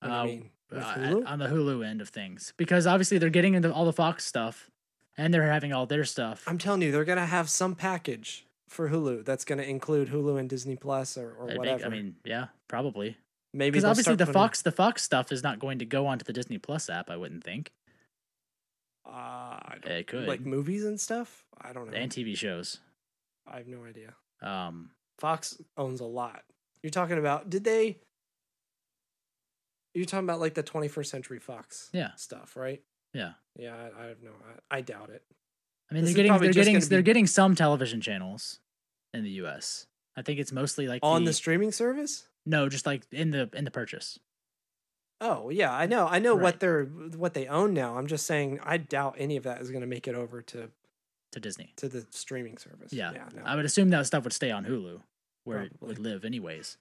What do you mean? With Hulu? On the Hulu end of things, because obviously they're getting into all the Fox stuff, and they're having all their stuff. I'm telling you, they're going to have some package for Hulu that's going to include Hulu and Disney Plus or whatever. I mean, yeah, probably. Maybe because obviously the Fox stuff is not going to go onto the Disney Plus app. I wouldn't think. It could, like movies and stuff. I don't know. And TV shows. I have no idea. Fox owns a lot. You're talking about? You're talking about like the 21st Century Fox stuff, right? Yeah. Yeah, I have no. I doubt it. I mean, they're getting some television channels in the U.S. I think it's mostly like on the streaming service. No, just like in the purchase. Oh yeah, I know right. what they own now. I'm just saying I doubt any of that is going to make it over to Disney, to the streaming service. Yeah, no. I would assume that stuff would stay on Hulu, where it would live anyways.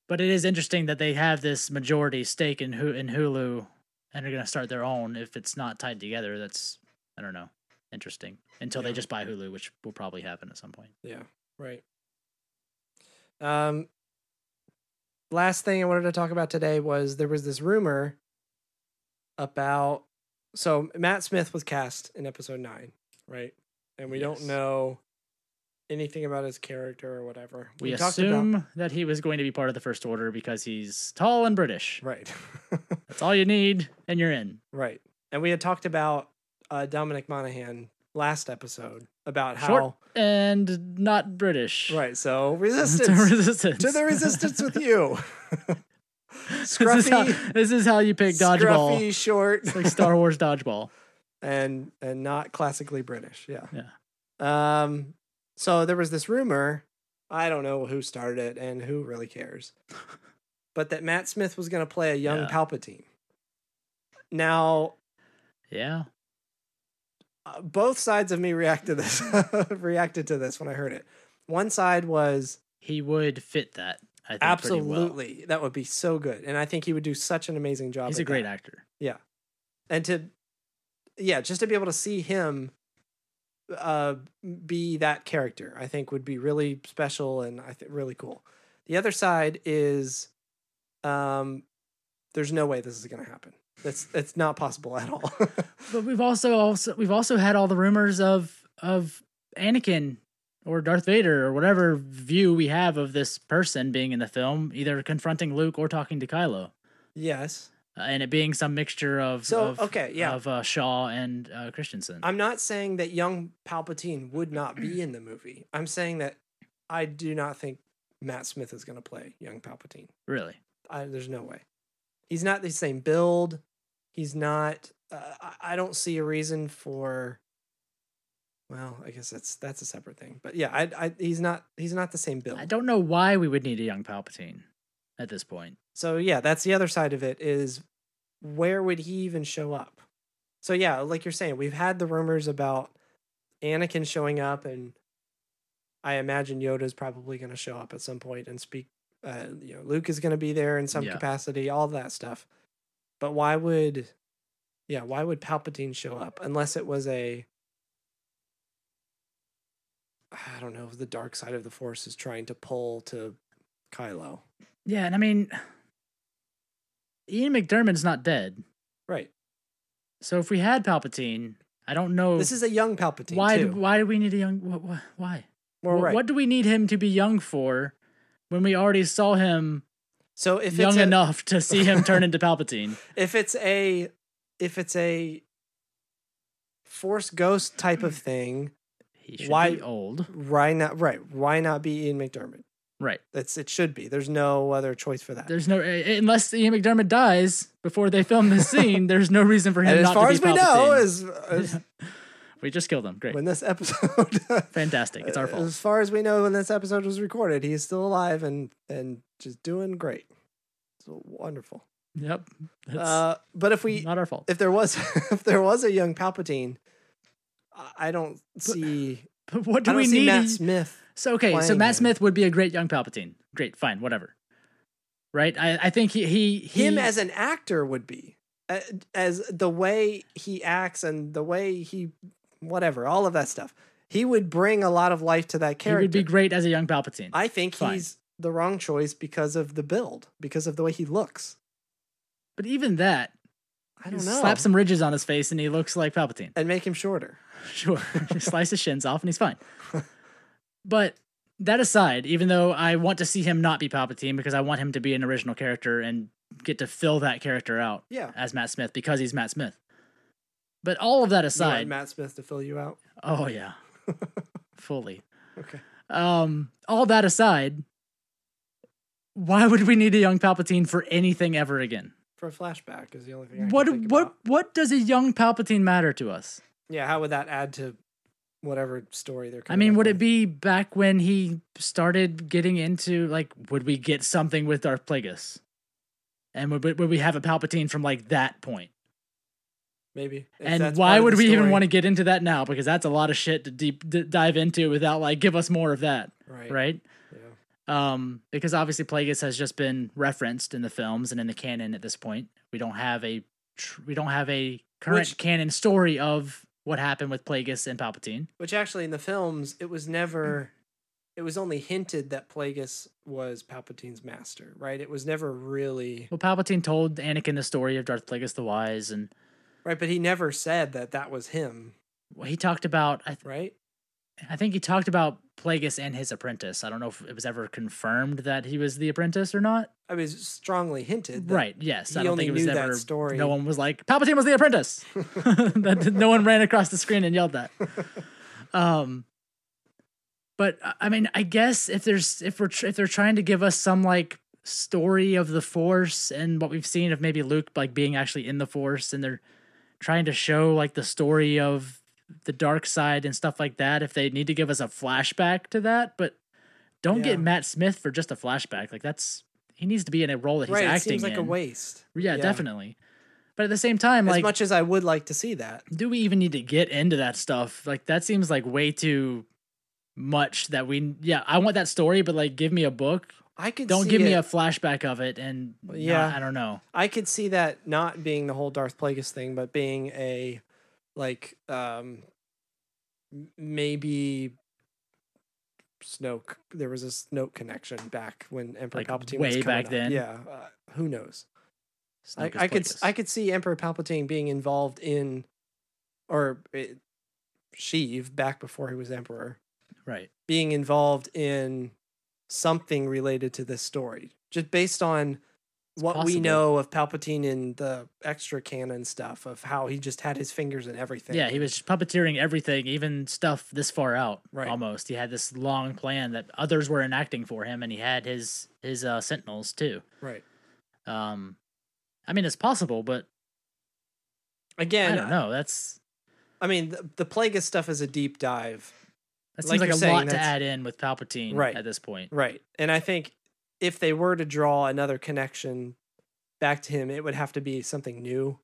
But it is interesting that they have this majority stake in Hulu, and are going to start their own. If it's not tied together, that's, I don't know, interesting. Until they just buy Hulu, which will probably happen at some point. Yeah, right. Last thing I wanted to talk about today was there was this rumor about, so Matt Smith was cast in episode 9, right? And we don't know anything about his character or whatever. We assume that he was going to be part of the First Order because he's tall and British. Right. That's all you need, and you're in. Right. And we had talked about Dominic Monaghan last episode about how short and not British. Right. So resistance. To the resistance with you. Scruffy. This is how you pick dodgeball. Scruffy, short. It's like Star Wars dodgeball. And not classically British. Yeah. Yeah. So there was this rumor, I don't know who started it and who really cares, but that Matt Smith was going to play a young Palpatine. Now, both sides of me reacted to this when I heard it. One side was he would fit that. I think absolutely, pretty well. That would be so good, and I think he would do such an amazing job. He's a great actor. Yeah, and just to be able to see him be that character, I think would be really special and I think really cool. The other side is there's no way this is going to happen. It's not possible at all. But we've also had all the rumors of Anakin or Darth Vader or whatever view we have of this person being in the film, either confronting Luke or talking to Kylo. Yes. And it being some mixture of Shaw and Christensen. I'm not saying that young Palpatine would not be in the movie. I'm saying that I do not think Matt Smith is going to play young Palpatine. Really? There's no way. He's not the same build. He's not. I don't see a reason for Well, I guess that's a separate thing. But yeah, he's not the same build. I don't know why we would need a young Palpatine at this point. So yeah, that's the other side of it is where would he even show up? So yeah, like you're saying, we've had the rumors about Anakin showing up, and I imagine Yoda's probably going to show up at some point and speak. Luke is going to be there in some capacity, all that stuff. But why would Palpatine show up unless it was I don't know, the dark side of the Force is trying to pull to Kylo. Yeah, and I mean, Ian McDiarmid's not dead. Right. So if we had Palpatine, I don't know. This is a young Palpatine, Why do we need a young... Why? Well, right. What do we need him to be young for when we already saw him young enough to see him turn into Palpatine? If it's a Force ghost type of thing, he should be old. Why not? Right. Why not be Ian McDiarmid? Right. It should be. There's no other choice for that. There's no, unless Ian McDiarmid dies before they film this scene, there's no reason for him not to be Palpatine. As far as we know, we just killed him. Great. When this episode... Fantastic. It's our fault. As far as we know, when this episode was recorded, he is still alive and just doing great. It's wonderful. Yep. But if we... Not our fault. If there was a young Palpatine, I don't see... But what do we need? Matt Smith. So Matt Smith would be a great young Palpatine. Great, fine, whatever. Right? I think he him as an actor would be, as the way he acts and the way he, whatever, all of that stuff. He would bring a lot of life to that character. He would be great as a young Palpatine. I think he's the wrong choice because of the build, because of the way he looks. But even that, I don't know. Slap some ridges on his face and he looks like Palpatine. And make him shorter. Sure. Just slice his shins off and he's fine. But that aside, even though I want to see him not be Palpatine because I want him to be an original character and get to fill that character out as Matt Smith because he's Matt Smith. But all of that aside... You want Matt Smith to fill you out? Oh, yeah. Fully. Okay. All that aside, why would we need a young Palpatine for anything ever again? For a flashback is the only thing I can think about. What does a young Palpatine matter to us? Yeah, how would that add to whatever story they're coming I mean, up would with? it be back when he started getting into, like, would we get something with Darth Plagueis? And would we have a Palpatine from, like, that point? Maybe. And why would we even want to get into that now? Because that's a lot of shit to dive into without, like, give us more of that. Right? Yeah. Because obviously Plagueis has just been referenced in the films and in the canon at this point. We don't have a current canon story of what happened with Plagueis and Palpatine. Which actually in the films, it was only hinted that Plagueis was Palpatine's master, right? It was never really... Well, Palpatine told Anakin the story of Darth Plagueis the Wise and... Right, but he never said that was him. Well, he talked about... Right? I think he talked about Plagueis and his apprentice. I don't know if it was ever confirmed that he was the apprentice or not. I was strongly hinted. Right, yes. I don't think it was ever... That story. No one was like, Palpatine was the apprentice! No one ran across the screen and yelled that. But, I mean, I guess if they're trying to give us some, like, story of the Force and what we've seen of maybe Luke, like, being actually in the Force, and they're trying to show, like, the story of the dark side and stuff like that, if they need to give us a flashback to that, but don't get Matt Smith for just a flashback. Like, he needs to be in a role that he's acting in. It seems like a waste. Yeah, definitely. But at the same time, as much as I would like to see that, do we even need to get into that stuff? Like, that seems like way too much that I want that story, but, like, give me a book. Don't give me a flashback of it, and I don't know. I could see that not being the whole Darth Plagueis thing, but being a, like, maybe Snoke. There was a Snoke connection back when Emperor Palpatine was way coming back up. then. Yeah, who knows? I could see Emperor Palpatine being involved in, or Sheev back before he was Emperor, right? Being involved in something related to this story, just based on what we know of Palpatine in the extra canon stuff of how he just had his fingers in everything. Yeah, he was puppeteering everything, even stuff this far out. Right. Almost, he had this long plan that others were enacting for him, and he had his Sentinels too. Right. I mean, it's possible, but again, I don't know. That's I mean, the Plagueis stuff is a deep dive. That seems like a lot to add in with Palpatine at this point. Right. And I think if they were to draw another connection back to him, it would have to be something new.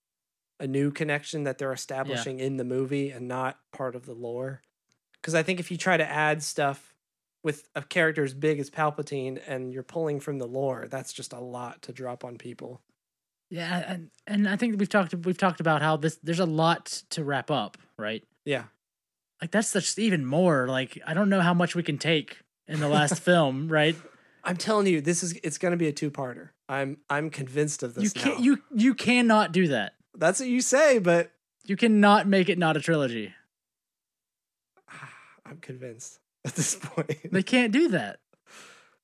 A new connection that they're establishing in the movie and not part of the lore. Because I think if you try to add stuff with a character as big as Palpatine and you're pulling from the lore, that's just a lot to drop on people. Yeah, and I think we've talked about how there's a lot to wrap up, right? Yeah. Like that's just even more. Like I don't know how much we can take in the last film, right? I'm telling you, it's going to be a 2-parter. I'm convinced of this. You cannot do that. That's what you say, but you cannot make it not a trilogy. I'm convinced at this point. They can't do that.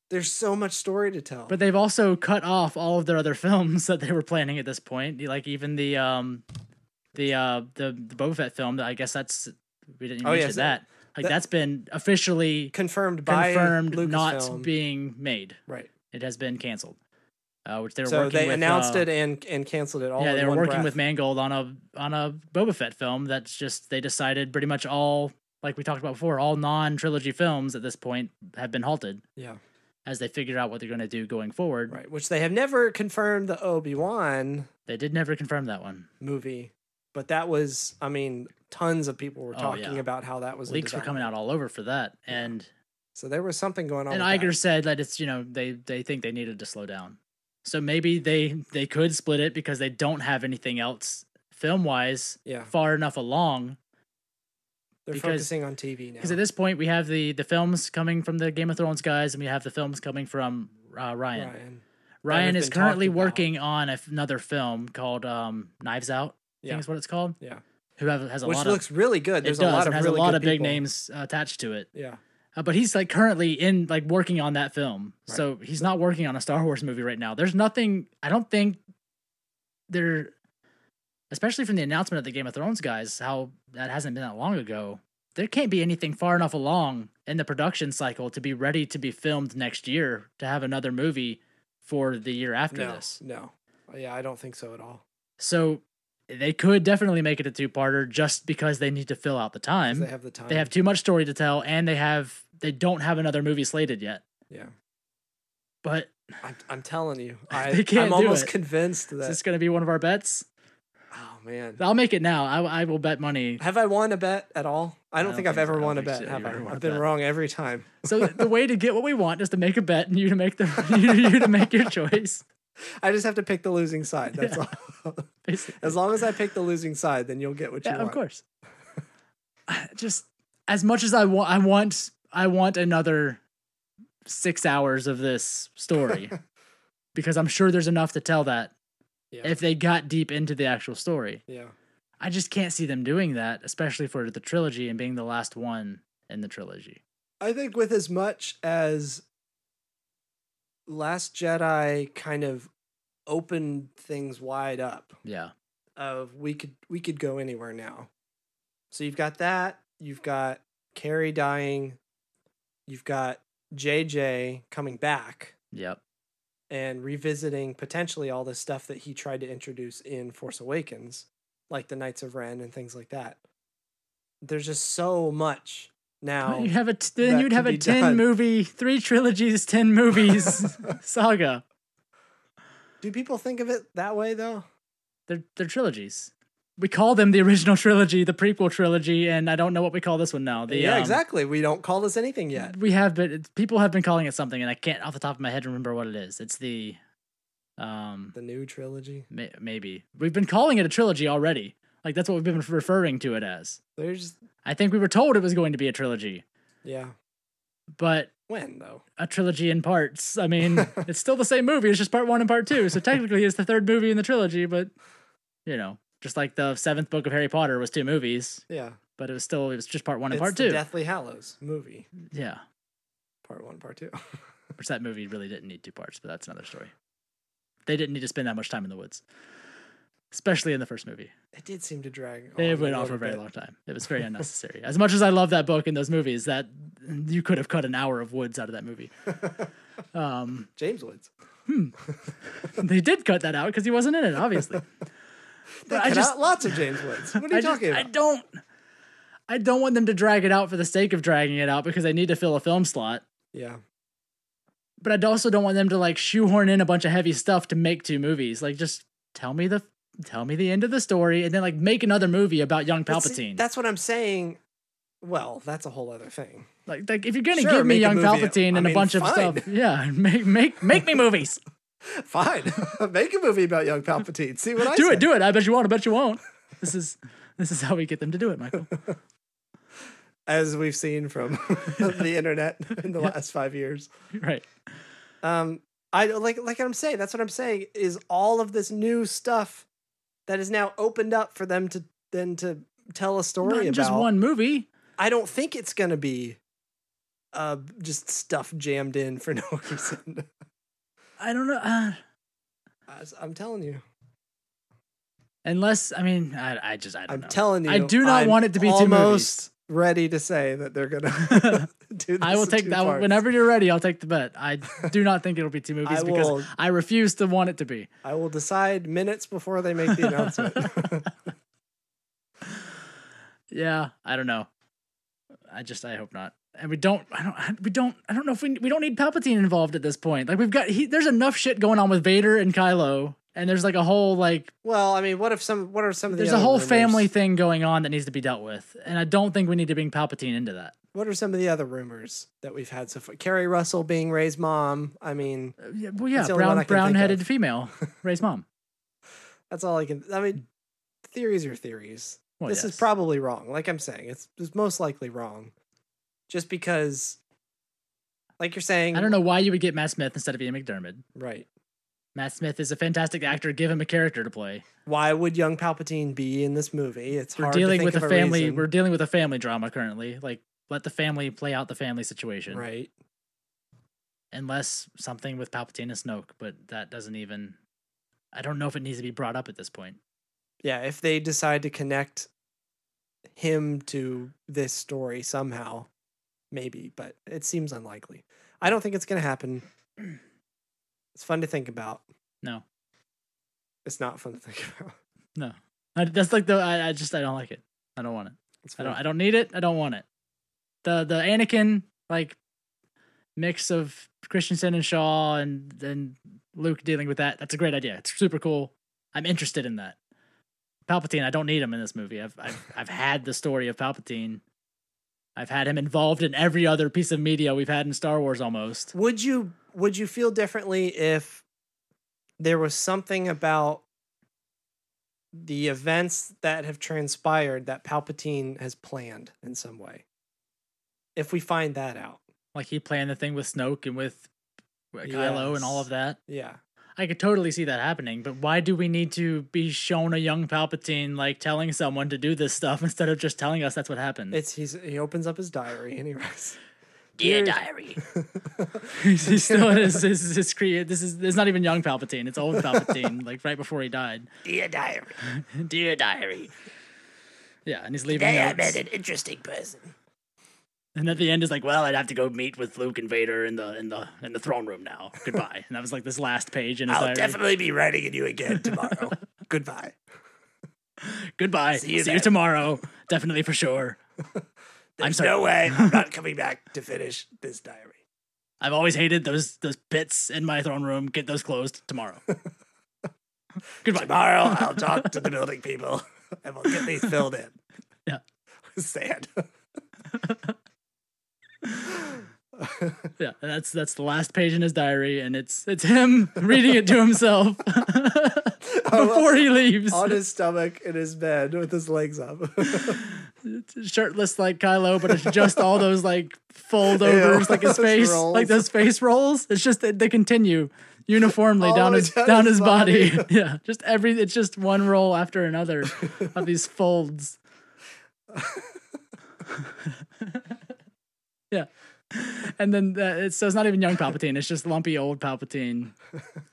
There's so much story to tell. But they've also cut off all of their other films that they were planning at this point. Like even the Boba Fett film. I guess we didn't mention that. Like that's been officially confirmed not Lucasfilm. Being made. Right. It has been canceled. Which they were so working they with, announced it and canceled it all. Yeah, in they were one working breath. with Mangold on a Boba Fett film. That's just they decided pretty much all, like we talked about before, all non-trilogy films at this point have been halted. Yeah. As they figure out what they're going to do going forward. Right, which they have never confirmed the Obi-Wan. They did never confirm that one. Movie. But that was, I mean, tons of people were talking about how that was. Leaks were coming out all over for that. Yeah. And so there was something going on. And Iger said that it's, they think they needed to slow down. So maybe they could split it because they don't have anything else film-wise far enough along. They're focusing on TV now. Because at this point, we have the films coming from the Game of Thrones guys, and we have the films coming from Ryan. Ryan is currently working on another film called Knives Out. I think is what it's called. Yeah. Has a Which lot looks really good. There's a lot of has really a lot good of big people. names attached to it. Yeah. But he's like currently working on that film. Right. So he's not working on a Star Wars movie right now. There's nothing, I don't think there, especially from the announcement of the Game of Thrones guys, how that hasn't been that long ago. There can't be anything far enough along in the production cycle to be ready to be filmed next year to have another movie for the year after this. No. Yeah, I don't think so at all. So they could definitely make it a 2-parter just because they need to fill out the time. They have the time. They have too much story to tell, and they don't have another movie slated yet. Yeah. But I'm telling you, I'm almost convinced that is this going to be one of our bets. Oh man, I'll make it now. I will bet money. Have I won a bet at all? I don't think I've ever won a bet. Have I? I've been wrong every time. So the way to get what we want is to make a bet and you to make you to make your choice. I just have to pick the losing side. That's all. Basically. As long as I pick the losing side, then you'll get what you want. Of course. Just as much as I want another 6 hours of this story because I'm sure there's enough to tell that if they got deep into the actual story. Yeah. I just can't see them doing that, especially for the trilogy and being the last one in the trilogy. I think with as much as Last Jedi kind of opened things wide up. Yeah. Of we could go anywhere now. So you've got that, you've got Carrie dying, you've got JJ coming back. Yep. And revisiting potentially all the stuff that he tried to introduce in Force Awakens, like the Knights of Ren and things like that. There's just so much now. You'd have a 10 movie, 3 trilogies, 10 movies saga. Do people think of it that way though? They're trilogies. We call them the original trilogy, the prequel trilogy, and I don't know what we call this one now. Exactly. We don't call this anything yet. We have, but people have been calling it something, and I can't off the top of my head remember what it is. It's the new trilogy. Maybe we've been calling it a trilogy already. Like that's what we've been referring to it as. I think we were told it was going to be a trilogy. Yeah. But when though? A trilogy in parts. I mean, it's still the same movie. It's just part 1 and part 2. So technically, it's the 3rd movie in the trilogy. But just like the 7th book of Harry Potter was 2 movies. Yeah. But it was just part 1 and part 2. It's the Deathly Hallows movie. Yeah. Part 1, part 2. Which that movie really didn't need 2 parts, but that's another story. They didn't need to spend that much time in the woods. Especially in the first movie. It did seem to drag on. It went on for a very long time. It was very unnecessary. As much as I love that book and those movies, that you could have cut an hour of woods out of that movie. James Woods. They did cut that out because he wasn't in it, obviously. They cut out lots of James Woods. What are you talking about? I don't want them to drag it out for the sake of dragging it out because they need to fill a film slot. Yeah. But I also don't want them to like shoehorn in a bunch of heavy stuff to make 2 movies. Like, just tell me the end of the story and then like make another movie about young Palpatine. That's what I'm saying. Well, that's a whole other thing. Like if you're gonna give me young Palpatine and a bunch of stuff, yeah, make me movies. Fine, make a movie about young Palpatine. See what I say. Do it. I bet you won't. I bet you won't. This is how we get them to do it, Michael. As we've seen from the internet in the last 5 years, right? I like I'm saying. That's what I'm saying. Is all of this new stuff that is now opened up for them to tell a story about just one movie. I don't think it's gonna be just stuff jammed in for no reason. I don't know. I'm telling you. Unless, I mean, I don't know. I'm telling you. I do not want it to be 2 movies. Almost ready to say that they're gonna do this. I will take that whenever you're ready. I'll take the bet. I do not think it'll be 2 movies because I refuse to want it to be. I will decide minutes before they make the announcement. Yeah, I don't know. I hope not. And I don't know if we don't need Palpatine involved at this point. Like there's enough shit going on with Vader and Kylo, and there's like a whole like. Well, I mean, what are some of the? There's a whole family thing going on that needs to be dealt with, and I don't think we need to bring Palpatine into that. What are some of the other rumors that we've had so far? Carrie Russell being Rey's mom. I mean, brown-headed female, Rey's mom. That's all I can. I mean, theories are theories. Well, this is probably wrong. Like I'm saying, it's most likely wrong. Just because, like you're saying... I don't know why you would get Matt Smith instead of Ian McDiarmid. Right. Matt Smith is a fantastic actor. Give him a character to play. Why would young Palpatine be in this movie? It's hard to think of a family. reason. We're dealing with a family drama currently. Like, let the family play out the family situation. Right. Unless something with Palpatine and Snoke, but that doesn't even... I don't know if it needs to be brought up at this point. Yeah, if they decide to connect him to this story somehow... Maybe, but it seems unlikely. I don't think it's going to happen. It's fun to think about. No. It's not fun to think about. No. That's like I don't like it. I don't want it. I don't need it. I don't want it. The Anakin like mix of Christensen and Shaw and Luke dealing with that. That's a great idea. It's super cool. I'm interested in that. Palpatine, I don't need him in this movie. I've had the story of Palpatine. I've had him involved in every other piece of media we've had in Star Wars almost. Would you feel differently if there was something about the events that have transpired that Palpatine has planned in some way? If we find that out. Like he planned the thing with Snoke and with Kylo and all of that? Yeah. I could totally see that happening, but why do we need to be shown a young Palpatine like telling someone to do this stuff instead of just telling us that's what happened? He opens up his diary and he writes, "Dear diary." He's still in his create. It's not even young Palpatine; it's old Palpatine, like right before he died. "Dear diary, dear diary." Yeah, and he's leaving. Today notes. I met an interesting person. And at the end is like, well, I'd have to go meet with Luke and Vader in the throne room now. Goodbye. And that was like this last page in his diary. I'll definitely be writing you again tomorrow. Goodbye. Goodbye. See you tomorrow. Definitely for sure. There's no way I'm not coming back to finish this diary. I've always hated those pits in my throne room. Get those closed tomorrow. Goodbye. Tomorrow I'll talk to the building people and we'll get these filled in. Yeah. Sad. Yeah, and that's the last page in his diary, and it's him reading it to himself before he leaves on his stomach in his bed with his legs up, shirtless like Kylo, but it's just all those like fold overs, like his face, rolls. Like those face rolls. It's just they continue uniformly down his body. Yeah, it's just one roll after another of these folds. Yeah. And then so it's not even young Palpatine. It's just lumpy old Palpatine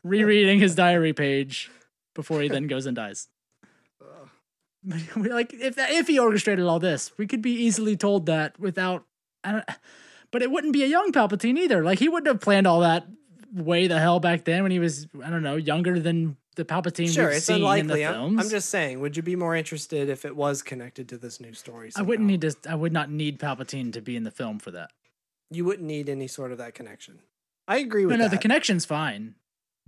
rereading his diary page before he then goes and dies. Like if he orchestrated all this, we could be easily told that without. But it wouldn't be a young Palpatine either. Like he wouldn't have planned all that way the hell back then when he was, I don't know, younger than the Palpatine Sure, we've it's seen unlikely. in the films. I'm just saying, would you be more interested if it was connected to this new story somehow? I would not need Palpatine to be in the film for that. You wouldn't need any sort of that connection. I agree with that. No, the connection's fine.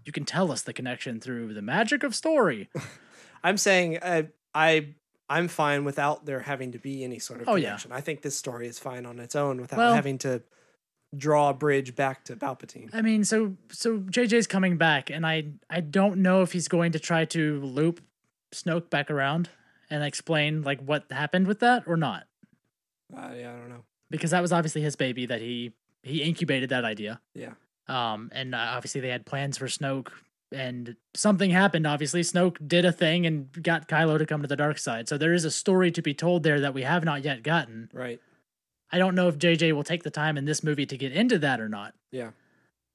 You can tell us the connection through the magic of story. I'm saying I'm fine without there having to be any sort of connection. I think this story is fine on its own without having to draw a bridge back to Palpatine. I mean, so JJ's coming back, and I don't know if he's going to try to loop Snoke back around and explain like what happened with that or not. Yeah, I don't know. Because that was obviously his baby that he incubated that idea. Yeah. And obviously they had plans for Snoke, and something happened. Obviously, Snoke did a thing and got Kylo to come to the dark side. So there is a story to be told there that we have not yet gotten. Right. I don't know if JJ will take the time in this movie to get into that or not. Yeah.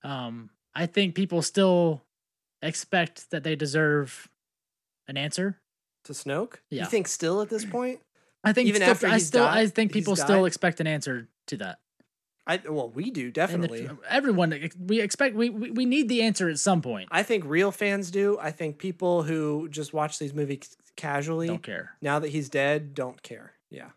I think people still expect that they deserve an answer to Snoke. Yeah. You think still at this point? I think even after I think people still expect an answer to that. We do definitely. Everyone we need the answer at some point. I think real fans do. I think people who just watch these movies casually don't care. Now that he's dead, don't care. Yeah,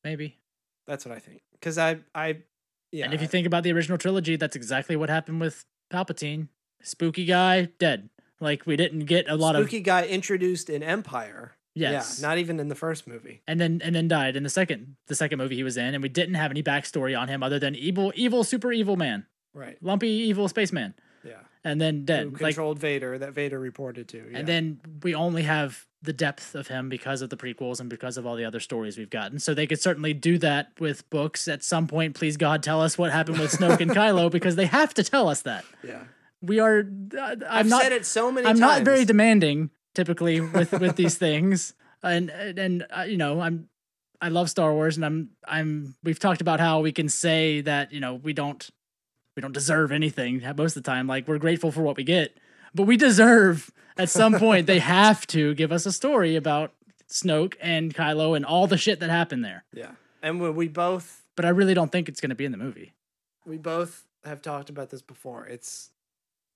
maybe that's what I think. Because yeah. And if you think about the original trilogy, that's exactly what happened with Palpatine. Spooky guy dead. Like we didn't get a lot spooky guy introduced in Empire. Yes. Yeah, not even in the first movie. And then died in the second movie he was in, and we didn't have any backstory on him other than evil, super evil man. Right. Lumpy, evil spaceman. Yeah. And then dead. Who controlled Vader, that Vader reported to. Yeah. And then we only have the depth of him because of the prequels and because of all the other stories we've gotten. So they could certainly do that with books at some point. Please God, tell us what happened with Snoke and Kylo, because they have to tell us that. Yeah. We are... I've said it so many times. I'm not very demanding, typically, with these things. And you know, I love Star Wars, and we've talked about how we can say that, you know, we don't deserve anything most of the time. Like, we're grateful for what we get, but we deserve at some point they have to give us a story about Snoke and Kylo and all the shit that happened there. Yeah. And we both, but I really don't think it's going to be in the movie. We both have talked about this before.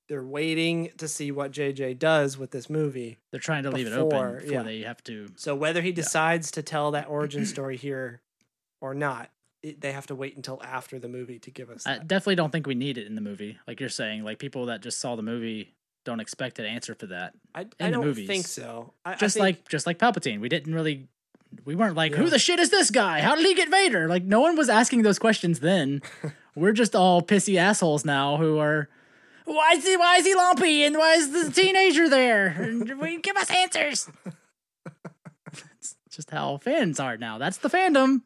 They're waiting to see what JJ does with this movie. They're trying to leave it open before they have to. So whether he decides to tell that origin story here or not, they have to wait until after the movie to give us that. I definitely don't think we need it in the movie. Like you're saying, like people that just saw the movie don't expect an answer for that. I don't think so. Just like Palpatine. We weren't like, who the shit is this guy? How did he get Vader? Like no one was asking those questions then. We're just all pissy assholes now who are... Why is he lumpy? And why is the teenager there? Give us answers. That's just how fans are now. That's the fandom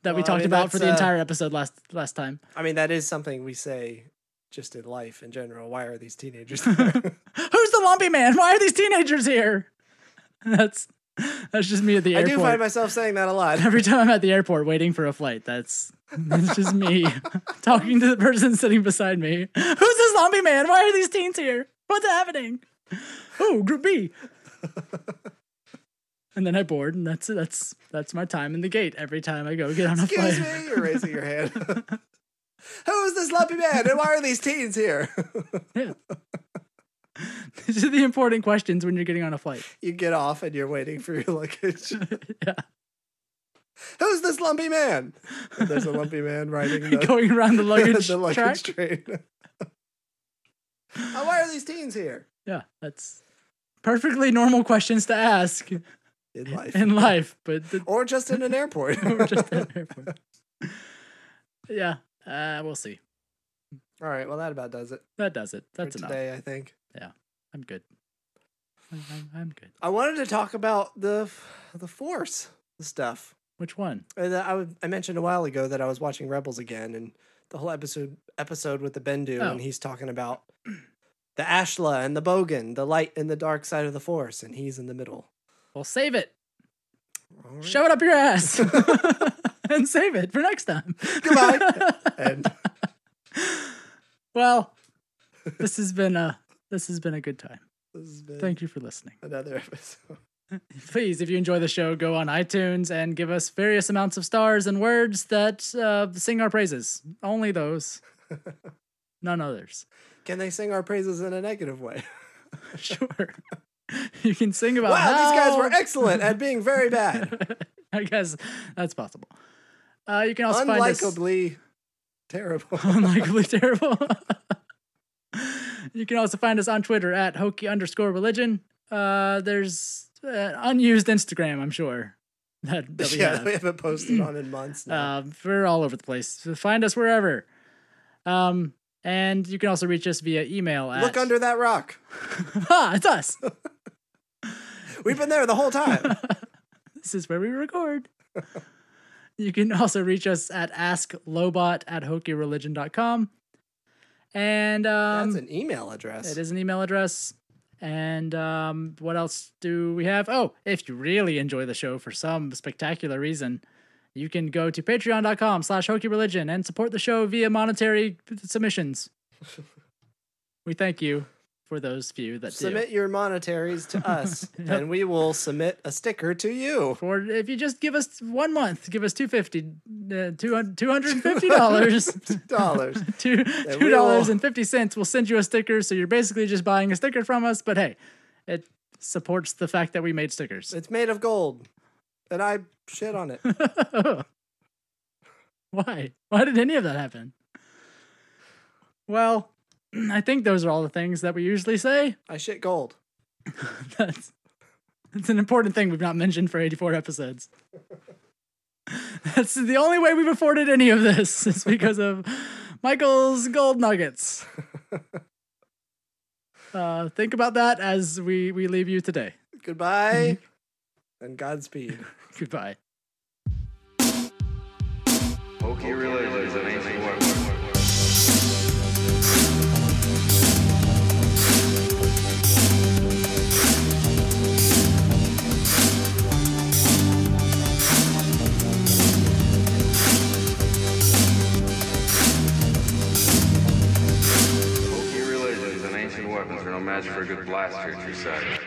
that we talked about for the entire episode last time. I mean, that is something we say just in life in general. Why are these teenagers there? Who's the lumpy man? Why are these teenagers here? That's just me at the airport. I do find myself saying that a lot. Every time I'm at the airport waiting for a flight, that's just me talking to the person sitting beside me. Who's this zombie man? Why are these teens here? What's happening? Oh, Group B. And then I board, and that's my time in the gate every time I go get on a flight. Excuse me, you're raising your hand. Who's this lumpy man, and why are these teens here? Yeah. These are the important questions when you're getting on a flight. You get off and you're waiting for your luggage. Yeah. Who's this lumpy man? And there's a lumpy man riding going around the luggage, train. Why are these teens here? Yeah, that's perfectly normal questions to ask in life, but or just in an airport. Yeah, we'll see. All right, well that about does it. That does it. That's enough today, I think. Yeah, I'm good. I'm good. I wanted to talk about the Force stuff. Which one? I mentioned a while ago that I was watching Rebels again, and the whole episode with the Bendu, and he's talking about the Ashla and the Bogan, the light and the dark side of the Force, and he's in the middle. Well, save it. Right. Shove it up your ass and save it for next time. Goodbye. And well, this has been a good time. Thank you for listening. Another episode. Please, if you enjoy the show, go on iTunes and give us various amounts of stars and words that sing our praises. Only those. None others. Can they sing our praises in a negative way? Sure. You can sing about wow, how... these guys were excellent at being very bad. I guess that's possible. You can also find us... Unlikably terrible. Unlikably terrible. You can also find us on Twitter at Hokey_religion. There's unused Instagram, I'm sure. That we have. We haven't posted on in months now. We're all over the place. So find us wherever. And you can also reach us via email at... Look under that rock. It's us. We've been there the whole time. This is where we record. You can also reach us at asklobot@hokeyreligion.com. And that's an email address. It is an email address. And what else do we have? Oh, if you really enjoy the show for some spectacular reason, you can go to patreon.com/hokeyreligion and support the show via monetary submissions. We thank you for those few that submit your monetaries to us, and we will submit a sticker to you. For if you just give us 1 month, give us $250, $250, $2.50. We'll send you a sticker. So you're basically just buying a sticker from us. But hey, it supports the fact that we made stickers. It's made of gold, and I shit on it. Why? Why did any of that happen? Well, I think those are all the things that we usually say. I shit gold. That's an important thing we've not mentioned for 84 episodes. That's the only way we've afforded any of this is because of Michael's gold nuggets. Think about that as we leave you today. Goodbye and Godspeed. Goodbye. Hokey religion is an ancient weapon. Weapons are no match for a good blaster at your side.